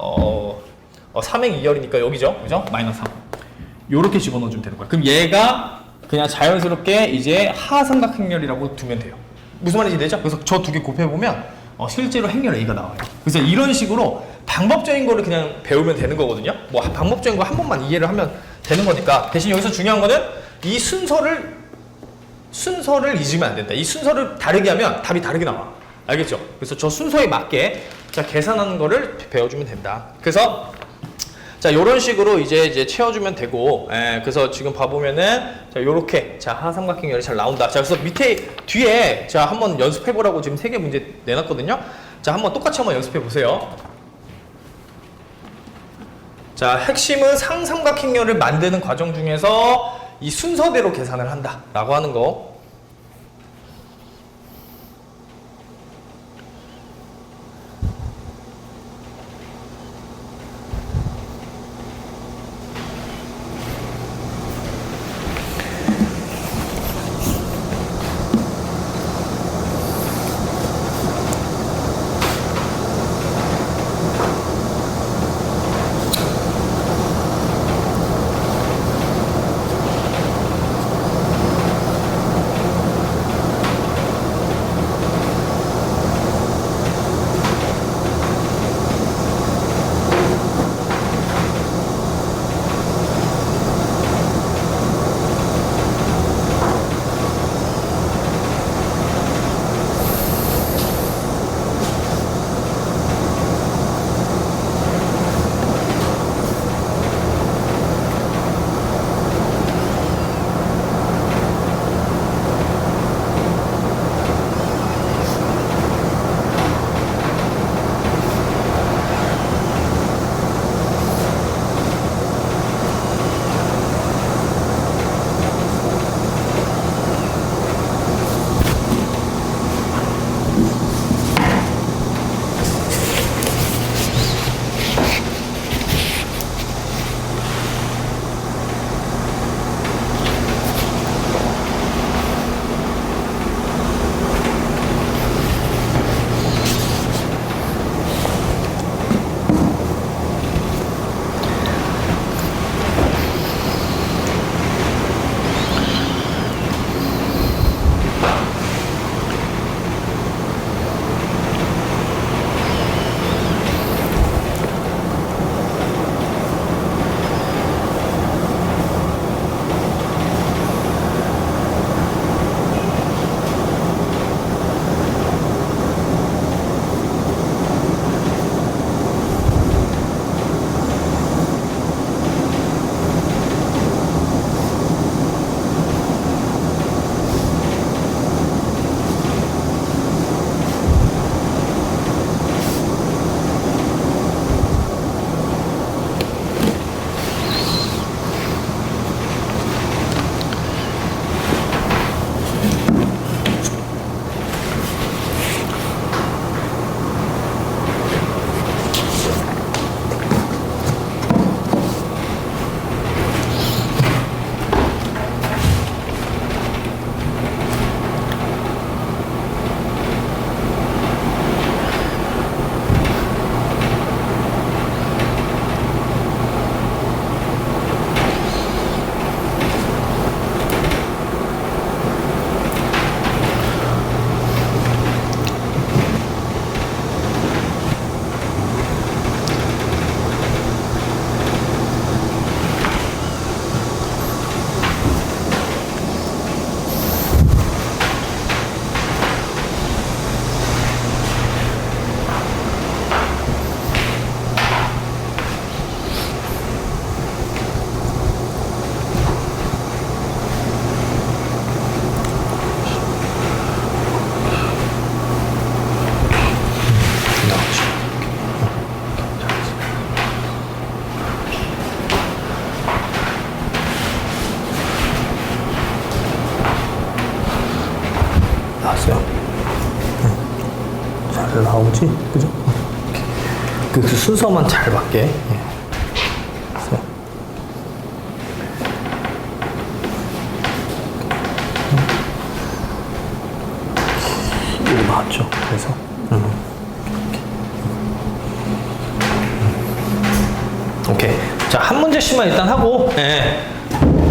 3행 2열이니까 여기죠, 그죠? 마이너스 3. 요렇게 집어넣어주면 되는 거야. 그럼 얘가 그냥 자연스럽게 이제 하삼각행렬이라고 두면 돼요. 무슨 말인지 되죠? 그래서 저 두 개 곱해보면 실제로 행렬 A가 나와요. 그래서 이런 식으로 방법적인 거를 그냥 배우면 되는 거거든요. 뭐 방법적인 거 한 번만 이해를 하면 되는 거니까. 대신 여기서 중요한 거는 이 순서를 잊으면 안 된다. 이 순서를 다르게 하면 답이 다르게 나와. 알겠죠? 그래서 저 순서에 맞게 자 계산하는 거를 배워주면 된다. 그래서 자 요런 식으로 이제 채워주면 되고, 그래서 지금 봐보면은 자 요렇게 자 하삼각형열이 잘 나온다. 자 그래서 밑에 뒤에 자 한번 연습해보라고 지금 3개 문제 내놨거든요. 자 한번 똑같이 한번 연습해보세요. 자 핵심은 상삼각형열을 만드는 과정 중에서 이 순서대로 계산을 한다 라고 하는 거. 잘 나오지? 그죠? 그 순서만 잘 맞게. 예. 그래서 이거 맞죠? 그래서 오케이. 자, 한 문제씩만 일단 하고, 예.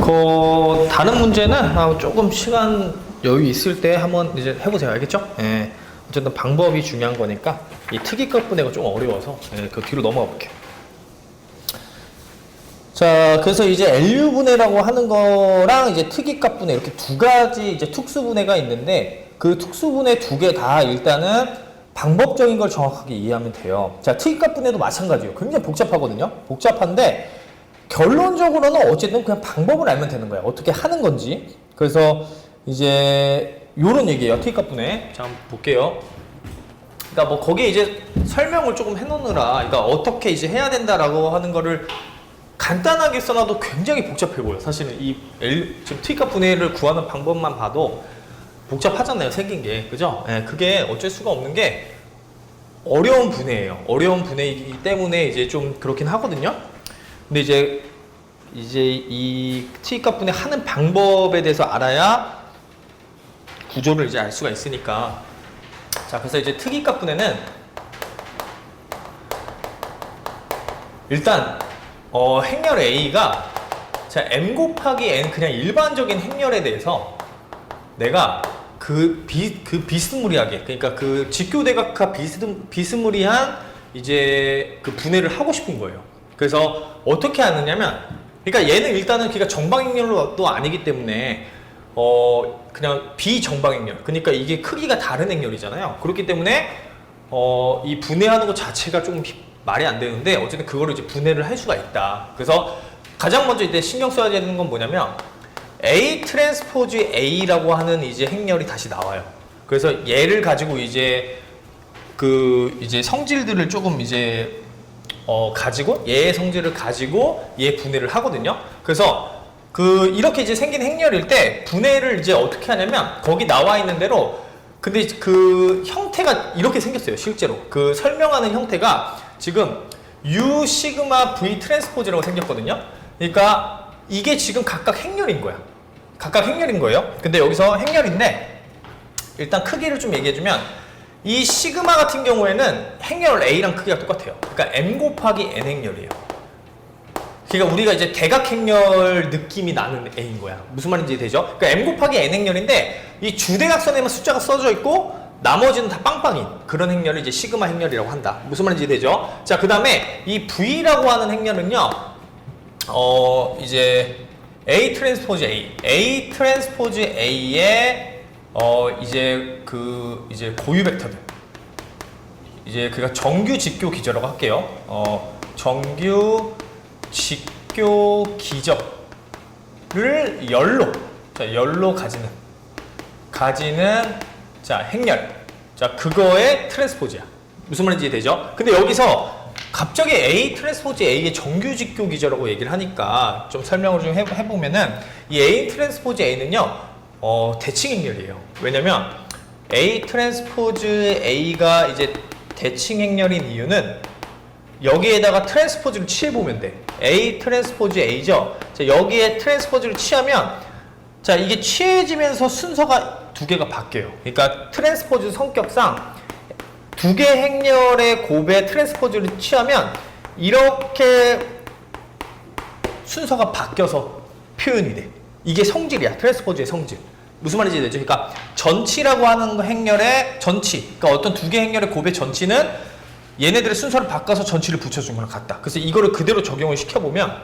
그 다른 문제는 조금 시간 여유 있을 때 한번 이제 해보세요. 알겠죠? 예. 어쨌든 방법이 중요한 거니까 이 특이값 분해가 좀 어려워서 예, 그 뒤로 넘어가 볼게요. 자, 그래서 이제 LU 분해라고 하는 거랑 이제 특이값 분해 이렇게 두 가지 이제 특수 분해가 있는데 그 특수 분해 두 개 다 일단은 방법적인 걸 정확하게 이해하면 돼요. 자, 특이값 분해도 마찬가지예요. 굉장히 복잡하거든요. 복잡한데 결론적으로는 어쨌든 그냥 방법을 알면 되는 거야. 어떻게 하는 건지. 그래서 이제 요런 얘기예요. 특이값 분해. 자, 한번 볼게요. 그러니까 뭐 거기에 이제 설명을 조금 해놓느라, 그러니까 어떻게 이제 해야 된다라고 하는 거를 간단하게 써놔도 굉장히 복잡해 보여. 사실은 지금 특이값 분해를 구하는 방법만 봐도 복잡하잖아요. 생긴 게. 그죠? 예, 그게 어쩔 수가 없는 게 어려운 분해예요. 어려운 분해이기 때문에 이제 좀 그렇긴 하거든요. 근데 이제 이 특이값 분해 하는 방법에 대해서 알아야 구조를 이제 알 수가 있으니까. 자, 그래서 이제 특이값 분해는 일단 행렬 A가 자, m 곱하기 n 그냥 일반적인 행렬에 대해서 내가 비스무리하게, 그러니까 그 직교대각과 비스무리한 이제 그 분해를 하고 싶은 거예요. 그래서 어떻게 하느냐면, 그러니까 얘는 일단은 그러니까 정방행렬도 아니기 때문에 그냥 비정방행렬, 그러니까 이게 크기가 다른 행렬이잖아요. 그렇기 때문에 이 분해하는 것 자체가 조금 말이 안 되는데 어쨌든 그거를 이제 분해를 할 수가 있다. 그래서 가장 먼저 이제 신경 써야 되는 건 뭐냐면 A 트랜스포즈 A라고 하는 이제 행렬이 다시 나와요. 그래서 얘를 가지고 이제 이제 성질들을 조금 이제 가지고 얘의 성질을 가지고 얘 분해를 하거든요. 그래서 이렇게 이제 생긴 행렬일 때 분해를 이제 어떻게 하냐면 거기 나와 있는 대로, 근데 그 형태가 이렇게 생겼어요. 실제로 그 설명하는 형태가 지금 U 시그마 V 트랜스포즈라고 생겼거든요. 그러니까 이게 지금 각각 행렬인 거야. 각각 행렬인 거예요. 근데 여기서 행렬인데 일단 크기를 좀 얘기해주면 이 시그마 같은 경우에는 행렬 A랑 크기가 똑같아요. 그러니까 M 곱하기 N 행렬이에요. 그러니까 우리가 이제 대각행렬 느낌이 나는 A인 거야. 무슨 말인지 되죠? 그러니까 M 곱하기 N 행렬인데 이 주대각선에만 숫자가 써져 있고 나머지는 다 빵빵인 그런 행렬을 이제 시그마 행렬이라고 한다. 무슨 말인지 되죠? 자, 그 다음에 이 V라고 하는 행렬은요, 이제 A 트랜스포즈 A 트랜스포즈 A의 이제 고유 벡터들, 이제 그가 정규 직교 기저라고 할게요. 정규 직교 기저를 열로 가지는 자, 행렬. 자, 그거의 트랜스포즈야. 무슨 말인지 되죠? 근데 여기서 갑자기 A 트랜스포즈 A의 정규 직교 기저라고 얘기를 하니까 좀 설명을 좀 해보면은 이 A 트랜스포즈 A는요, 대칭 행렬이에요. 왜냐면 A 트랜스포즈 A가 이제 대칭 행렬인 이유는 여기에다가 트랜스포즈를 취해보면 돼. A 트랜스포즈 A죠? 자, 여기에 트랜스포즈를 취하면 자, 이게 취해지면서 순서가 두 개가 바뀌어요. 그러니까 트랜스포즈 성격상 두 개 행렬의 곱에 트랜스포즈를 취하면 이렇게 순서가 바뀌어서 표현이 돼. 이게 성질이야. 트랜스포즈의 성질. 무슨 말인지 되죠? 그러니까 전치라고 하는 행렬의 전치, 그러니까 어떤 두 개 행렬의 곱의 전치는 얘네들의 순서를 바꿔서 전치를 붙여준 거랑 같다. 그래서 이거를 그대로 적용을 시켜보면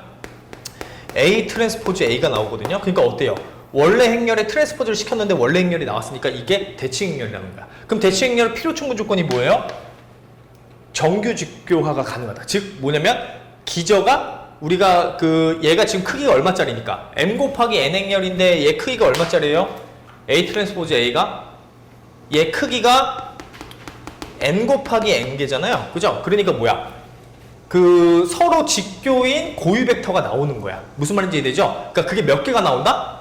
A 트랜스포즈 A가 나오거든요. 그러니까 어때요? 원래 행렬에 트랜스포즈를 시켰는데 원래 행렬이 나왔으니까 이게 대칭 행렬이라는 거야. 그럼 대칭 행렬 필요 충분 조건이 뭐예요? 정규 직교화가 가능하다. 즉 뭐냐면 기저가 우리가 얘가 지금 크기가 얼마짜리니까 M 곱하기 N 행렬인데 얘 크기가 얼마짜리예요? A 트랜스포즈 A가 얘 크기가 N 곱하기 N개잖아요. 그죠? 그러니까 뭐야? 서로 직교인 고유 벡터가 나오는 거야. 무슨 말인지 이해되죠? 그러니까 그게 몇 개가 나온다?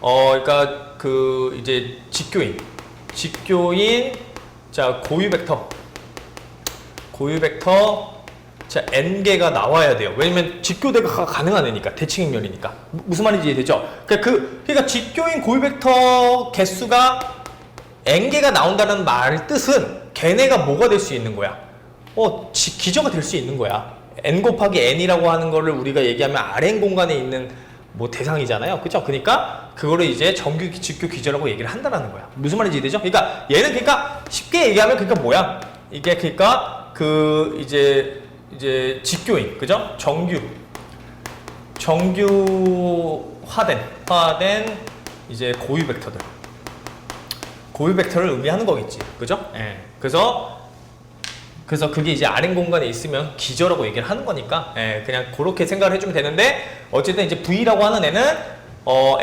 그러니까 이제 직교인 자, 고유 벡터 자, n개가 나와야 돼요. 왜냐면 직교대가 가능한 애니까, 대칭행렬이니까. 무슨 말인지 이해되죠? 그러니까 직교인 고유 벡터 개수가 n개가 나온다는 말 뜻은 걔네가 뭐가 될 수 있는 거야? 기저가 될 수 있는 거야. n 곱하기 n이라고 하는 거를 우리가 얘기하면 Rn 공간에 있는 뭐 대상이잖아요. 그죠? 그러니까 그거를 이제 정규 직교 기저라고 얘기를 한다는 거야. 무슨 말인지 이해되죠? 그러니까 얘는 그러니까 쉽게 얘기하면 그러니까 뭐야? 이게 그러니까 그 이제 직교인, 그죠? 정규화된 이제 고유 벡터를 의미하는 거겠지, 그죠? 예. 그래서 그게 이제 Rn 공간에 있으면 기저라고 얘기를 하는 거니까, 예, 그냥 그렇게 생각을 해주면 되는데, 어쨌든 이제 V라고 하는 애는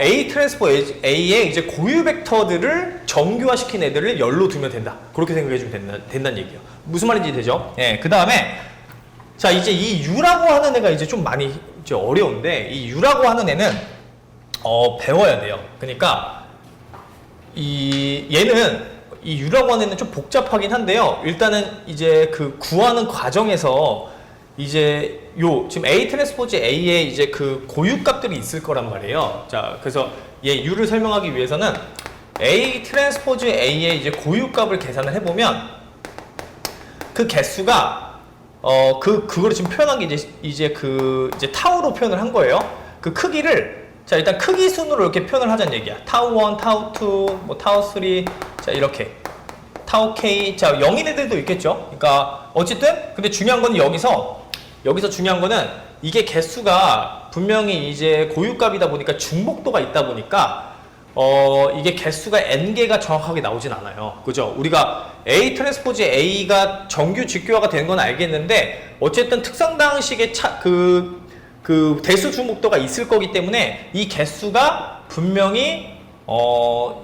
A 트랜스포 A의 이제 고유 벡터들을 정규화시킨 애들을 열로 두면 된다. 그렇게 생각해주면 된다는 얘기예요. 무슨 말인지 되죠? 예. 그 다음에 자, 이제 이 U라고 하는 애가 이제 좀 많이 이제 어려운데, 이 U라고 하는 애는 배워야 돼요. 그러니까 얘는 이 U라고 하는 애는 좀 복잡하긴 한데요. 일단은 이제 그 구하는 과정에서 이제 지금 A 트랜스포즈 A에 이제 그 고유값들이 있을 거란 말이에요. 자, 그래서 얘 U를 설명하기 위해서는 A 트랜스포즈 A의 이제 고유값을 계산을 해보면 그 개수가 그거를 지금 표현한 게 이제 타우로 표현을 한 거예요. 그 크기를 자, 일단 크기 순으로 이렇게 표현을 하자는 얘기야. 타우 1, 타우 2, 뭐 타우 3, 자, 이렇게. 타우 K, 자, 0인 애들도 있겠죠. 그러니까, 어쨌든, 근데 중요한 건 여기서 중요한 거는 이게 개수가 분명히 이제 고유값이다 보니까 중복도가 있다 보니까, 이게 개수가 n개가 정확하게 나오진 않아요. 그죠? 우리가 A 트랜스포즈 A가 정규 직교화가 되는 건 알겠는데, 어쨌든 특성당식의 그 대수 중복도가 있을 거기 때문에 이 개수가 분명히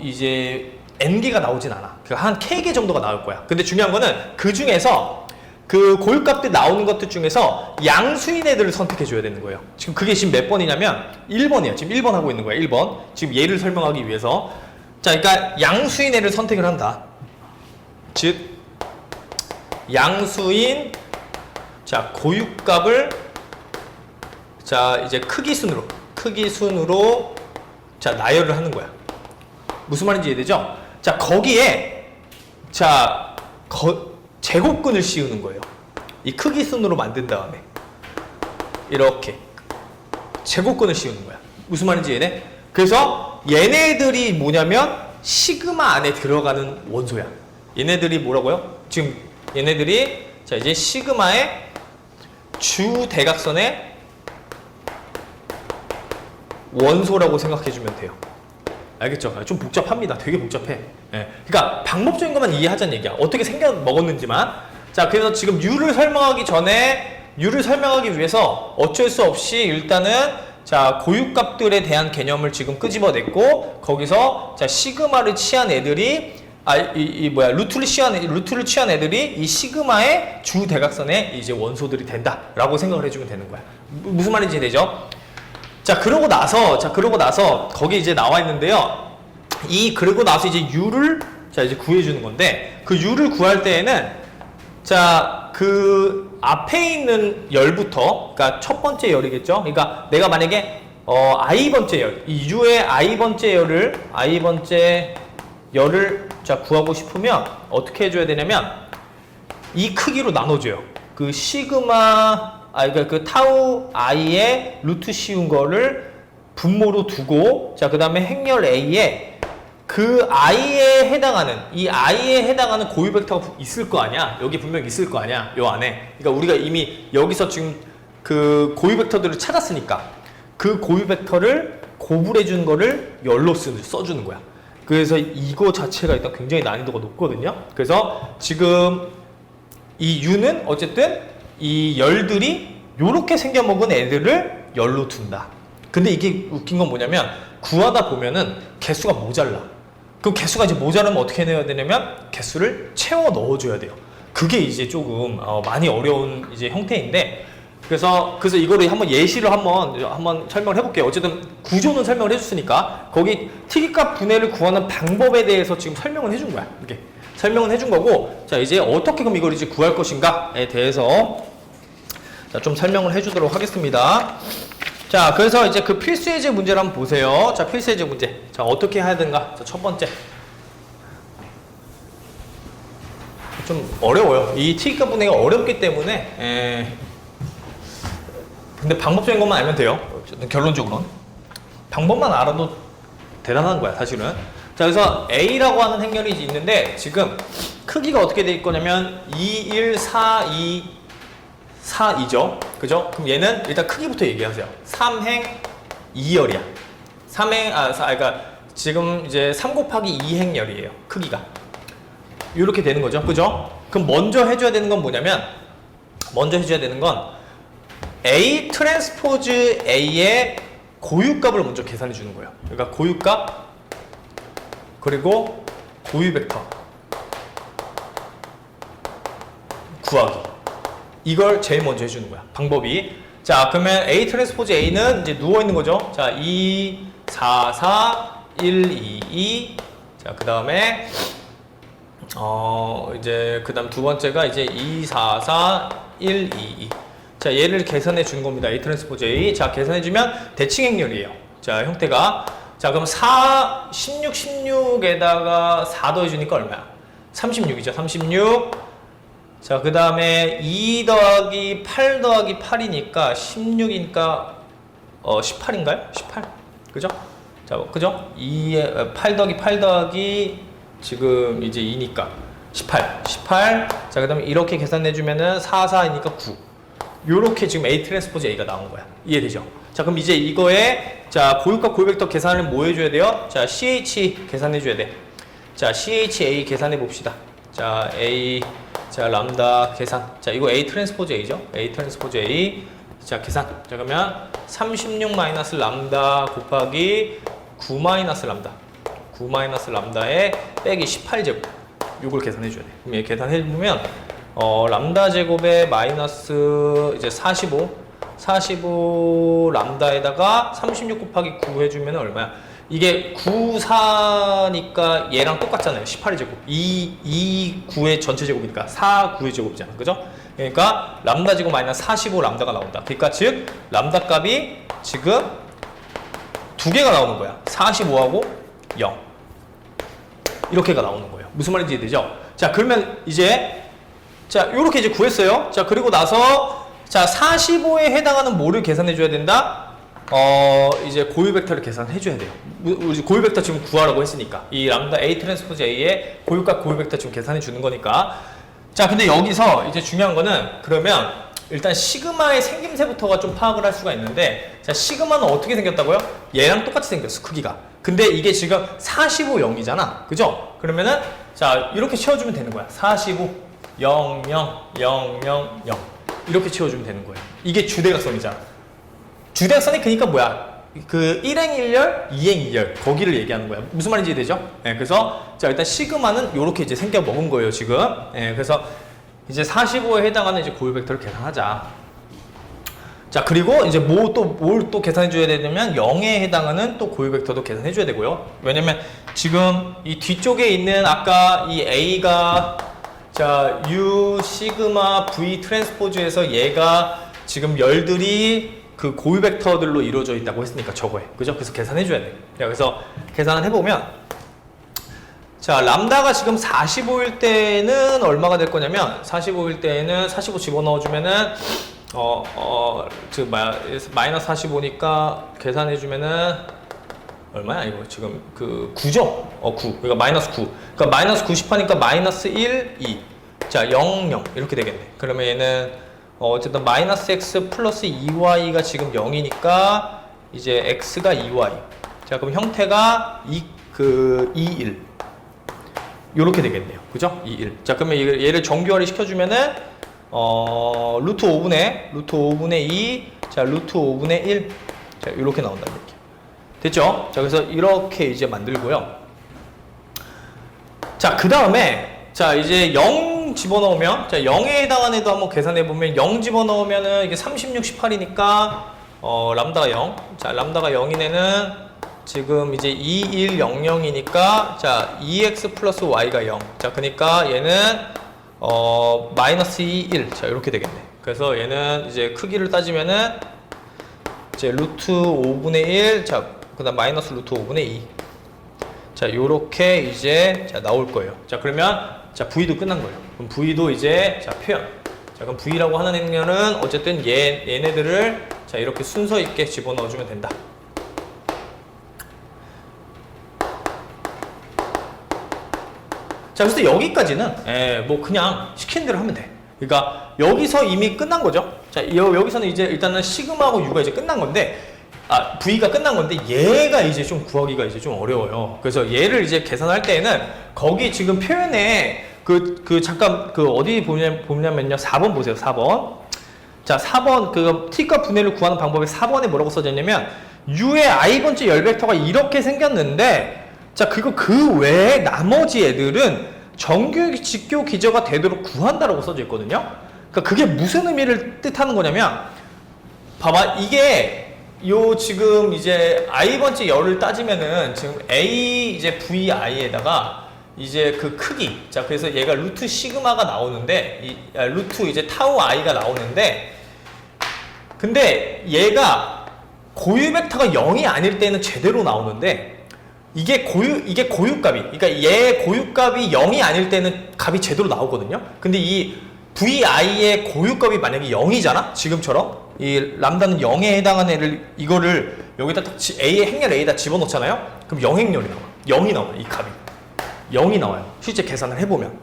이제 n개가 나오진 않아. 그러니까 한 k개 정도가 나올 거야. 근데 중요한 거는 그 중에서 그 고유값들 나오는 것들 중에서 양수인 애들을 선택해 줘야 되는 거예요. 지금 그게 지금 몇 번이냐면 1번이에요. 지금 1번 하고 있는 거야. 1번. 지금 얘를 설명하기 위해서. 자, 그러니까 양수인 애를 선택을 한다. 즉 양수인 자, 고유값을 자, 이제 크기 순으로 자, 나열을 하는 거야. 무슨 말인지 이해되죠? 자, 거기에 자, 제곱근을 씌우는 거예요. 이 크기 순으로 만든 다음에 이렇게 제곱근을 씌우는 거야. 무슨 말인지 이해돼? 그래서 얘네들이 뭐냐면 시그마 안에 들어가는 원소야. 얘네들이 뭐라고요? 지금 얘네들이 자, 이제 시그마의 주 대각선의 원소라고 생각해주면 돼요. 알겠죠? 좀 복잡합니다. 되게 복잡해. 예. 그러니까 방법적인 것만 이해하자는 얘기야. 어떻게 생겨 먹었는지만. 자, 그래서 지금 U를 설명하기 위해서 어쩔 수 없이 일단은 자, 고유값들에 대한 개념을 지금 끄집어냈고, 거기서 자, 시그마를 취한 애들이 루트를 취한 애들이 이 시그마의 주 대각선의 이제 원소들이 된다라고 생각을 해주면 되는 거야. 무슨 말인지 되죠? 자, 그러고 나서 거기 이제 나와 있는데요. 그러고 나서 이제 U를 자, 이제 구해주는 건데, 그 U를 구할 때에는 자, 그 앞에 있는 열부터, 그러니까 첫 번째 열이겠죠. 그러니까 내가 만약에 i번째 열, 이 U의 i번째 열을 자, 구하고 싶으면 어떻게 해줘야 되냐면 이 크기로 나눠줘요. 그 시그마 그러니까 그 타우 i의 루트 씌운 거를 분모로 두고, 자, 그 다음에 행렬 a에 그 i에 해당하는 고유 벡터가 있을 거 아니야. 여기 분명히 있을 거 아니야. 요 안에. 그러니까 우리가 이미 여기서 지금 그 고유 벡터들을 찾았으니까 그 고유 벡터를 고불해 준 거를 열로 써주는 거야. 그래서 이거 자체가 일단 굉장히 난이도가 높거든요. 그래서 지금 이 U는 어쨌든 이 열들이 요렇게 생겨먹은 애들을 열로 둔다. 근데 이게 웃긴 건 뭐냐면 구하다 보면은 개수가 모자라. 그럼 개수가 이제 모자라면 어떻게 해야 되냐면 개수를 채워 넣어줘야 돼요. 그게 이제 조금 많이 어려운 이제 형태인데, 그래서 이거를 한번 예시로 한번 설명을 해볼게요. 어쨌든 구조는 설명을 해줬으니까 거기 특이값 분해를 구하는 방법에 대해서 지금 설명을 해준 거야. 이렇게 설명은 해준 거고, 자, 이제 어떻게 그럼 이걸 이제 구할 것인가에 대해서 자, 좀 설명을 해주도록 하겠습니다. 자, 그래서 이제 그 필수 예제 문제를 한번 보세요. 자, 필수 예제 문제. 자, 어떻게 해야 되는가? 자, 첫 번째. 좀 어려워요. 이 T값 분해가 어렵기 때문에, 근데 방법적인 것만 알면 돼요. 결론적으로는. 방법만 알아도 대단한 거야, 사실은. 자, 그래서 A라고 하는 행렬이 있는데, 지금 크기가 어떻게 될 거냐면, 2, 1, 4, 2, 4, 2죠. 그죠? 그럼 얘는 일단 크기부터 얘기하세요. 3행 2열이야. 3행, 그러니까 지금 이제 3 곱하기 2행열이에요. 크기가. 이렇게 되는 거죠. 그죠? 그럼 먼저 해줘야 되는 건 뭐냐면, 먼저 해줘야 되는 건 A 트랜스포즈 A의 고유값을 먼저 계산해 주는 거예요. 그러니까 고유값, 그리고 고유 벡터 구하기. 이걸 제일 먼저 해주는 거야. 방법이. 자, 그러면 A 트랜스포즈 A는 이제 누워 있는 거죠. 자, 2, 4, 4, 1, 2, 2. 자, 그 다음에 이제 그 다음 두 번째가 이제 2, 4, 4, 1, 2, 2. 자, 얘를 계산해 주는 겁니다. A 트랜스포즈 A. 자, 계산해 주면 대칭 행렬이에요. 자, 형태가. 자, 그럼 4, 16, 16에다가 4 더해주니까 얼마야? 36이죠. 36. 자, 그 다음에 2 더하기 8 더하기 8이니까 16이니까 18인가요? 18. 그죠? 자, 그죠? 8 더하기 8 더하기 지금 이제 2니까 18. 18. 자, 그 다음에 이렇게 계산해주면은 4, 4이니까 9. 요렇게 지금 A 트랜스포즈 A가 나온 거야. 이해되죠? 자, 그럼 이제 이거에 자, 고유값 고유벡터 계산을 뭐 해줘야 돼요? 자, CH 계산해줘야 돼. 자, CHA 계산해 봅시다. 자, A 자, 람다 계산. 자, 이거 A 트랜스포즈 A죠? A 트랜스포즈 A. 자, 계산. 자, 그러면 36 마이너스 람다 곱하기 9 마이너스 람다. 9 마이너스 람다에 빼기 18제곱. 요걸 계산해 줘야 돼. 그럼 얘 계산해 보면 람다 제곱에 마이너스 이제 45 람다에다가 36 곱하기 9 해주면 얼마야? 이게 9, 4니까 얘랑 똑같잖아요. 18의 제곱. 2, 9의 전체 제곱이니까 4, 9의 제곱이잖아. 그죠? 그러니까 람다 제곱 마이너스 45 람다가 나온다. 그러니까 즉 람다 값이 지금 두 개가 나오는 거야. 45하고 0. 이렇게가 나오는 거예요. 무슨 말인지 이해되죠? 자, 그러면 이제 자, 요렇게 이제 구했어요. 자, 그리고 나서 자, 45에 해당하는 뭐를 계산해 줘야 된다? 이제 고유 벡터를 계산해 줘야 돼요. 우리 고유 벡터 지금 구하라고 했으니까. 이 람다 A 트랜스포즈 A의 고유값 고유 벡터 지금 계산해 주는 거니까. 자, 근데 여기서 이제 중요한 거는 그러면 일단 시그마의 생김새부터가 좀 파악을 할 수가 있는데, 자, 시그마는 어떻게 생겼다고요? 얘랑 똑같이 생겼어, 크기가. 근데 이게 지금 45, 0이잖아. 그죠? 그러면은 자, 이렇게 채워주면 되는 거야. 45, 0, 0, 0, 0, 0. 이렇게 채워주면 되는 거예요. 이게 주대각선이잖아. 주대각선이 그러니까 뭐야? 그 1행 1열, 2행 2열 거기를 얘기하는 거야. 무슨 말인지 되죠? 네, 그래서 자, 일단 시그마는 이렇게 이제 생겨 먹은 거예요, 지금. 네, 그래서 이제 45에 해당하는 이제 고유 벡터를 계산하자. 자, 그리고 이제 뭘 또 계산해 줘야 되냐면 0에 해당하는 또 고유 벡터도 계산해 줘야 되고요. 왜냐면 지금 이 뒤쪽에 있는 아까 이 A가 자, U 시그마 V 트랜스포즈에서 얘가 지금 열들이 그 고유 벡터들로 이루어져 있다고 했으니까 저거에. 그죠? 그래서 계산해 줘야 돼. 그래서 계산을 해보면 자, 람다가 지금 45일 때는 얼마가 될 거냐면 45일 때는 45 집어넣어 주면은 마이너스 45니까 계산해 주면은 얼마야 이거 지금 그 9죠? 9. 그러니까 마이너스 9. 그러니까 마이너스 90하니까 마이너스 1, 2. 자, 0, 0 이렇게 되겠네. 그러면 얘는 어쨌든 마이너스 x 플러스 2y가 지금 0이니까 이제 x가 2y. 자, 그럼 형태가 2, 1 요렇게 되겠네요. 그죠? 2, 1. 자, 그러면 얘를 정규화를 시켜주면은 루트 5분의 2, 자, 루트 5분의 1. 자, 요렇게 나온다는 얘기. 됐죠? 자, 그래서 이렇게 이제 만들고요. 자, 그 다음에 자, 이제 0 집어넣으면 자, 0에 해당하는 애도 한번 계산해보면 0 집어넣으면은 이게 36, 18이니까 람다가 0. 자, 람다가 0인 애는 지금 이제 2100이니까 자 2x 플러스 y가 0. 자 그러니까 얘는 마이너스 1. 자 이렇게 되겠네. 그래서 얘는 이제 크기를 따지면은 이제 루트 5분의 1. 자 그다음 마이너스 루트 5분의 2. 자 요렇게 이제 자 나올 거예요. 자 그러면 자 v도 끝난 거예요. 그럼 v도 이제 자 표현. 자 그럼 v라고 하는 행렬은 어쨌든 얘네들을 자 이렇게 순서 있게 집어넣어 주면 된다. 자 그래서 여기까지는 뭐 그냥 시키는 대로 하면 돼. 그러니까 여기서 이미 끝난 거죠. 자 여기서는 이제 일단은 시그마하고 U가 이제 끝난 건데 V가 끝난 건데 얘가 이제 좀 구하기가 이제 좀 어려워요. 그래서 얘를 이제 계산할 때에는 거기 지금 표현에 잠깐 어디 보냐면요 4번 보세요. 4번. 자 4번 t값 분해를 구하는 방법에 4번에 뭐라고 써졌냐면 U의 i번째 열벡터가 이렇게 생겼는데 자, 그 외에 나머지 애들은 정규 직교 기저가 되도록 구한다라고 써져 있거든요. 그러니까 그게 무슨 의미를 뜻하는 거냐면, 봐봐, 이게 지금 이제 i번째 열을 따지면은 지금 a 이제 vi에다가 이제 그 크기, 자 그래서 얘가 루트 시그마가 나오는데 루트 이제 타우 i가 나오는데, 근데 얘가 고유 벡터가 0이 아닐 때는 제대로 나오는데. 이게 고유값이, 그러니까 얘 고유값이 0이 아닐 때는 값이 제대로 나오거든요. 근데 이 vi의 고유값이 만약에 0이잖아? 지금처럼. 이 람다는 0에 해당하는 애를, 이거를 여기다 딱 행렬 A에다 집어넣잖아요? 그럼 0행렬이 나와. 0이 나와요, 이 값이. 0이 나와요. 실제 계산을 해보면.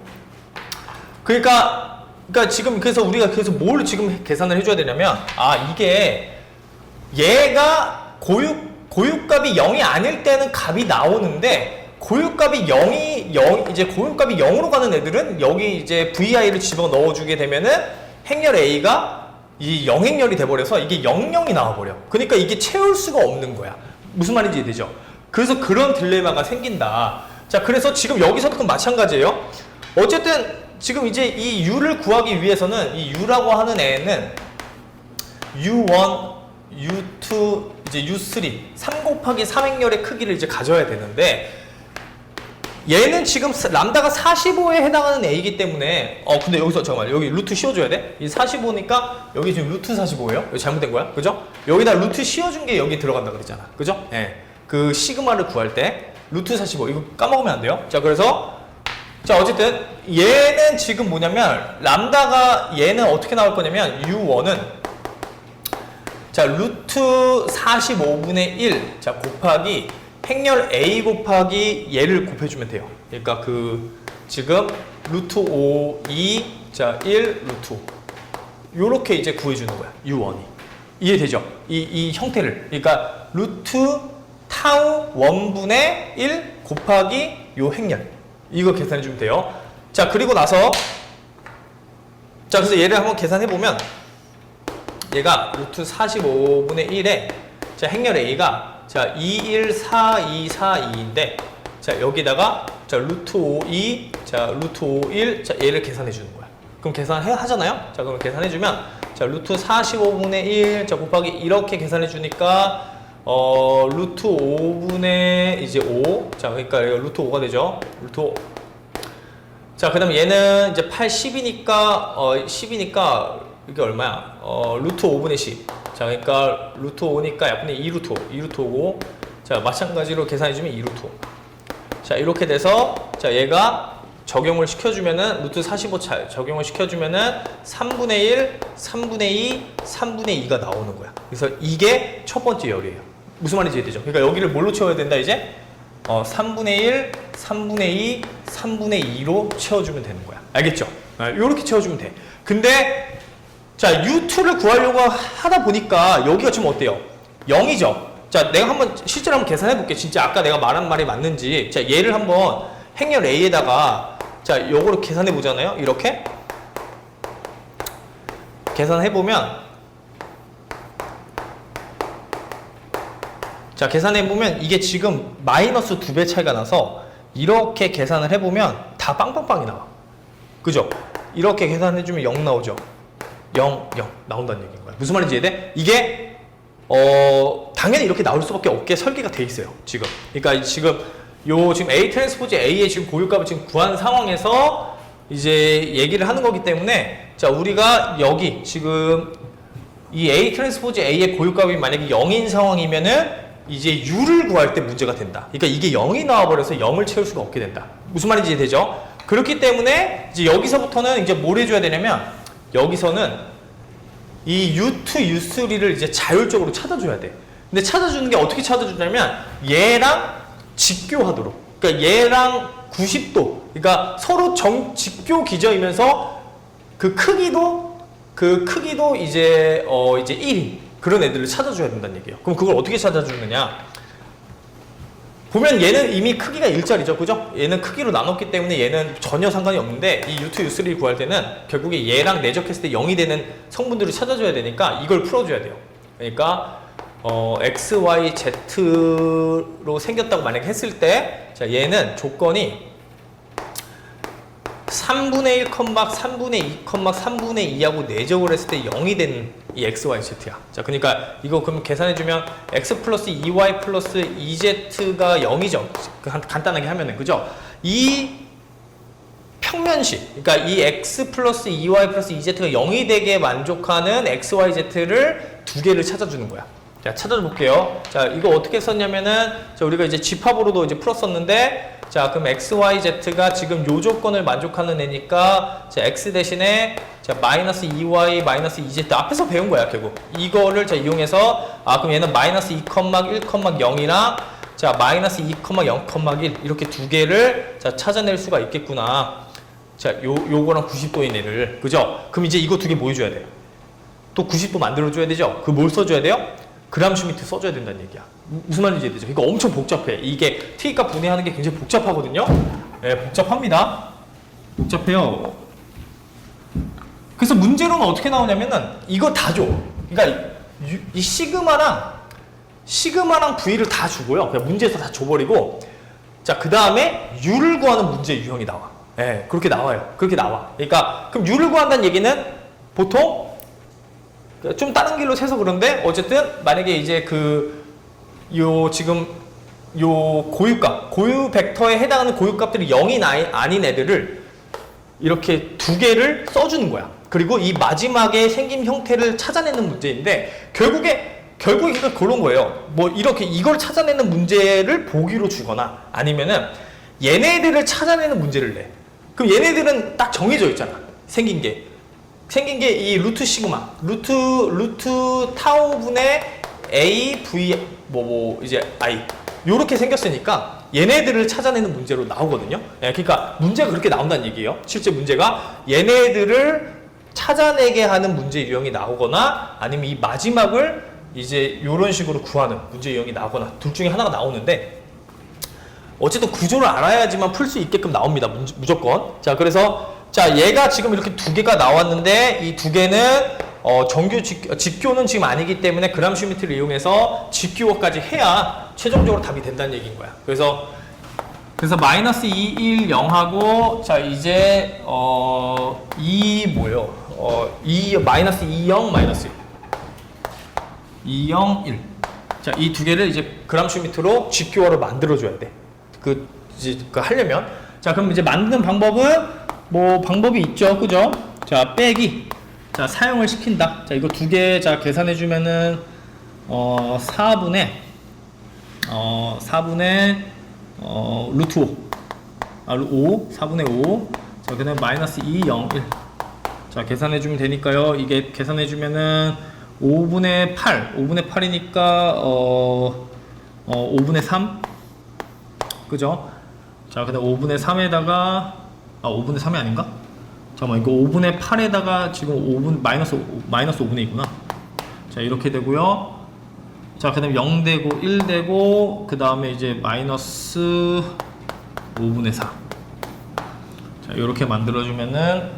그러니까 지금 그래서 우리가 뭘 지금 계산을 해줘야 되냐면, 이게 얘가 고유값이 0이 아닐 때는 값이 나오는데 고유값이 0으로 가는 애들은 여기 이제 vi를 집어 넣어주게 되면은 행렬 A가 이 0행렬이 돼버려서 이게 00이 나와버려. 그러니까 이게 채울 수가 없는 거야. 무슨 말인지 이해되죠? 그래서 그런 딜레마가 생긴다. 자, 그래서 지금 여기서도 마찬가지예요. 어쨌든 지금 이제 이 U를 구하기 위해서는 이 U라고 하는 애는 U1, U2, 이제 U3, 3 곱하기 3행렬의 크기를 이제 가져야 되는데 얘는 지금 람다가 45에 해당하는 A이기 때문에 근데 여기서 잠깐만 여기 루트 씌워줘야 돼? 이 45니까 여기 지금 루트 45예요? 여기 잘못된 거야? 그죠? 여기다 루트 씌워준 게 여기 들어간다 그랬잖아. 그죠? 예. 그 시그마를 구할 때 루트 45 이거 까먹으면 안 돼요. 자 그래서 자 어쨌든 얘는 지금 뭐냐면 람다가 얘는 어떻게 나올 거냐면 U1은 자, 루트 45분의 1, 자, 곱하기 행렬 A 곱하기 얘를 곱해주면 돼요. 그러니까 지금 루트 5, 2, 자, 1, 루트 5. 요렇게 이제 구해주는 거야, U1이. 이해되죠? 이 형태를. 그러니까 루트 타우 1분의 1 곱하기 요 행렬. 이거 계산해주면 돼요. 자, 그리고 나서 자, 그래서 얘를 한번 계산해보면 얘가 루트 45분의 1에 자 행렬 A가 자 214242인데 자 여기다가 자 루트 52 자 루트 51 자 얘를 계산해 주는 거야. 그럼 하잖아요. 자 그럼 계산해 주면 자 루트 45분의 1 자 곱하기 이렇게 계산해 주니까 루트 5분의 이제 5 자 그러니까 루트 5가 되죠. 루트 5. 자 그다음 얘는 이제 80이니까 10이니까 이게 얼마야? 루트 5분의 10. 자, 그러니까 루트 5니까 약분의 2루트 5. 2루트 5고. 자, 마찬가지로 계산해주면 2루트 5. 자, 이렇게 돼서, 자, 얘가 적용을 시켜주면은, 루트 45 적용을 시켜주면은, 3분의 1, 3분의 2, 3분의 2가 나오는 거야. 그래서 이게 첫 번째 열이에요. 무슨 말인지 이해되죠? 그러니까 여기를 뭘로 채워야 된다, 이제? 3분의 1, 3분의 2, 3분의 2로 채워주면 되는 거야. 알겠죠? 요렇게 채워주면 돼. 근데, 자, U2를 구하려고 하다 보니까 여기가 지금 어때요? 0이죠? 자, 내가 실제로 한번 계산해 볼게. 진짜 아까 내가 말한 말이 맞는지. 자, 얘를 한번 행렬 A에다가 자, 요거를 계산해 보잖아요? 이렇게. 계산해 보면 자, 계산해 보면 이게 지금 마이너스 2배 차이가 나서 이렇게 계산을 해 보면 다 빵빵빵이 나와. 그죠? 이렇게 계산해 주면 0 나오죠? 0, 0 나온다는 얘기인 거야. 무슨 말인지 이해돼? 이게 당연히 이렇게 나올 수밖에 없게 설계가 돼 있어요. 지금. 그러니까 지금 지금 A 트랜스포즈 A의 지금 고유값을 지금 구한 상황에서 이제 얘기를 하는 거기 때문에 자, 우리가 여기 지금 이 A 트랜스포즈 A의 고유값이 만약에 0인 상황이면은 이제 U를 구할 때 문제가 된다. 그러니까 이게 0이 나와버려서 0을 채울 수가 없게 된다. 무슨 말인지 이해되죠? 그렇기 때문에 이제 여기서부터는 이제 뭘 해줘야 되냐면 여기서는 이 U2, U3를 이제 자율적으로 찾아줘야 돼. 근데 찾아주는 게 어떻게 찾아주냐면 얘랑 직교하도록. 그러니까 얘랑 90도. 그러니까 서로 직교 기저이면서 그 크기도 이제 이제 1인 그런 애들을 찾아줘야 된다는 얘기예요. 그럼 그걸 어떻게 찾아주느냐? 보면 얘는 이미 크기가 일자리죠, 그죠? 얘는 크기로 나눴기 때문에 얘는 전혀 상관이 없는데 이 U2, U3를 구할 때는 결국에 얘랑 내적했을 때 0이 되는 성분들을 찾아줘야 되니까 이걸 풀어줘야 돼요. 그러니까 X, Y, Z로 생겼다고 만약에 했을 때 자, 얘는 조건이 3분의 1, 3분의 2, 3분의 2하고 내적을 했을 때 0이 되는 이 X, Y, Z야. 자, 그러니까 이거 그럼 계산해주면 X 플러스 2Y 플러스 2Z가 0이죠. 간단하게 하면은, 그죠? 이 평면식, 그러니까 이 X 플러스 2Y 플러스 2Z가 0이 되게 만족하는 X, Y, Z를 두 개를 찾아주는 거야. 자, 찾아볼게요. 자, 이거 어떻게 썼냐면은, 자, 우리가 이제 집합으로도 이제 풀었었는데, 자, 그럼 X, Y, Z가 지금 요 조건을 만족하는 애니까, 자, X 대신에, 자, 마이너스 2Y, 마이너스 2Z 앞에서 배운 거야, 결국. 이거를 자, 이용해서, 그럼 얘는 마이너스 2,1,0이랑, 자, 마이너스 2,0,1 이렇게 두 개를 자, 찾아낼 수가 있겠구나. 자, 요거랑 90도인 애를. 그죠? 그럼 이제 이거 두 개 뭐 해줘야 돼요? 또 90도 만들어줘야 되죠? 그 뭘 써줘야 돼요? 그람 슈미트 써줘야 된다는 얘기야. 무슨 말인지 이해되죠? 이거 엄청 복잡해. 이게 T값 분해하는 게 굉장히 복잡하거든요. 네, 복잡합니다. 복잡해요. 그래서 문제로는 어떻게 나오냐면은 이거 다 줘. 그러니까 이 시그마랑 V를 다 주고요. 그냥 문제에서 다 줘버리고 자, 그 다음에 U를 구하는 문제 유형이 나와. 네, 그렇게 나와요. 그렇게 나와. 그러니까 그럼 U를 구한다는 얘기는 보통 좀 다른 길로 세서 그런데 어쨌든 만약에 이제 지금 고유 벡터에 해당하는 고유값들이 0이 아닌 애들을 이렇게 두 개를 써주는 거야. 그리고 이 마지막에 생긴 형태를 찾아내는 문제인데 결국에 그런 거예요. 뭐 이렇게 이걸 찾아내는 문제를 보기로 주거나 아니면은 얘네들을 찾아내는 문제를 내. 그럼 얘네들은 딱 정해져 있잖아. 생긴 게 이 루트 시그마, 루트 타우분의 A, V, 이제 I. 요렇게 생겼으니까 얘네들을 찾아내는 문제로 나오거든요. 예, 그러니까 문제가 그렇게 나온다는 얘기예요. 실제 문제가 얘네들을 찾아내게 하는 문제 유형이 나오거나 아니면 이 마지막을 이제 요런 식으로 구하는 문제 유형이 나오거나 둘 중에 하나가 나오는데 어쨌든 구조를 알아야지만 풀 수 있게끔 나옵니다. 무조건. 자, 그래서 자, 얘가 지금 이렇게 두 개가 나왔는데 이 두 개는 직교는 지금 아니기 때문에 그람 슈미트를 이용해서 직교까지 해야 최종적으로 답이 된다는 얘기인 거야. 그래서 마이너스 2, 1, 0하고 자, 이제 마이너스 2, 0, 마이너스 2, 0, 1. 자, 이 두 개를 이제 그람 슈미트로 직교어를 만들어 줘야 돼. 하려면. 자, 그럼 이제 만드는 방법은 방법이 있죠. 그죠? 자, 빼기. 자, 사용을 시킨다. 자, 이거 두 개, 자, 계산해주면은, 4분의 루트 5. 4분의 5. 자, 그 다음에 마이너스 2, 0, 1. 자, 계산해주면 되니까요. 이게 계산해주면은, 5분의 8. 5분의 8이니까, 5분의 3. 그죠? 자, 그 다음 5분의 3에다가, 5분의 3이 아닌가? 잠깐만, 이거 5분의 8에다가 지금 마이너스 5분의 2구나. 자, 이렇게 되고요. 자, 그 다음에 0 되고, 1 되고, 그 다음에 이제 마이너스 5분의 4. 자, 이렇게 만들어주면은,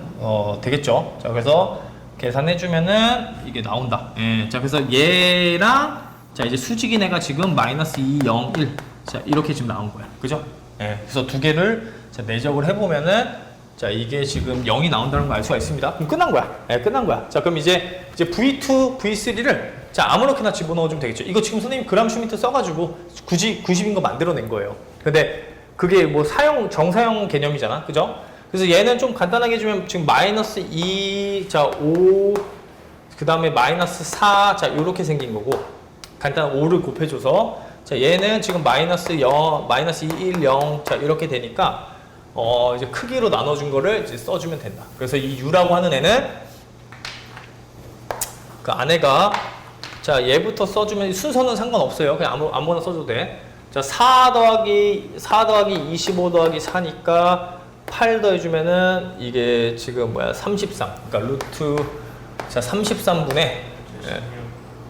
되겠죠? 자, 그래서 계산해주면은 이게 나온다. 예. 자, 그래서 얘랑, 자, 이제 수직인 애가 지금 마이너스 2, 0, 1. 자, 이렇게 지금 나온 거야. 그죠? 예. 그래서 두 개를 자, 내적을 해보면은 자, 이게 지금 0이 나온다는 걸 알 수가 있습니다. 그럼 끝난 거야. 예, 끝난 거야. 자, 그럼 이제 V2, V3를 자, 아무렇게나 집어넣어주면 되겠죠. 이거 지금 선생님 그램 슈미트 써가지고 굳이 90인 거 만들어낸 거예요. 근데 그게 뭐 정사용 개념이잖아. 그죠? 그래서 얘는 좀 간단하게 해주면 지금 마이너스 2, 자, 5, 그 다음에 마이너스 4, 자, 요렇게 생긴 거고, 간단 5를 곱해줘서, 자, 얘는 지금 마이너스 0, 마이너스 2, 1, 0, 자, 이렇게 되니까, 이제 크기로 나눠준 거를 이제 써주면 된다. 그래서 이 U라고 하는 애는, 그 안에가, 자, 얘부터 써주면 순서는 상관없어요. 그냥 아무거나 써줘도 돼. 자, 4 더하기 25 더하기 4니까 8 더해주면은 이게 지금 뭐야, 33. 그러니까 루트, 자, 33분의, 예.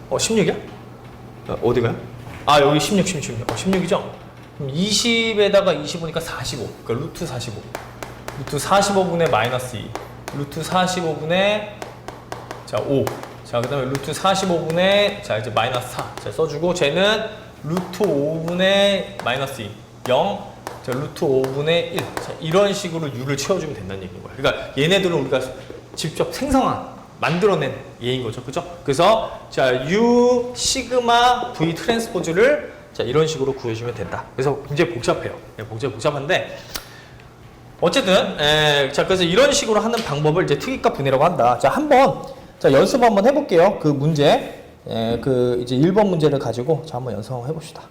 16이야? 어디가요? 아, 여기 16. 16이죠? 그럼 20에다가 25니까 45. 그러니까 루트 45. 루트 45분의 마이너스 2. 루트 45분의, 자, 5. 자, 그 다음에 루트 45분의, 자, 이제 마이너스 4. 자, 써주고, 쟤는 루트 5분의 마이너스 2. 0. 자, 루트 5분의 1. 자, 이런 식으로 U를 채워주면 된다는 얘기인 거야. 그러니까 얘네들은 우리가 직접 만들어낸 예인 거죠. 그죠? 그래서, 자, U, 시그마, V 트랜스포즈를 자, 이런 식으로 구해주면 된다. 그래서 굉장히 복잡해요. 복잡한데, 어쨌든, 자, 그래서 이런 식으로 하는 방법을 이제 특이값 분해라고 한다. 자, 자, 연습 한번 해볼게요. 그 문제, 그 이제 1번 문제를 가지고 자, 한번 연습 한번 해봅시다.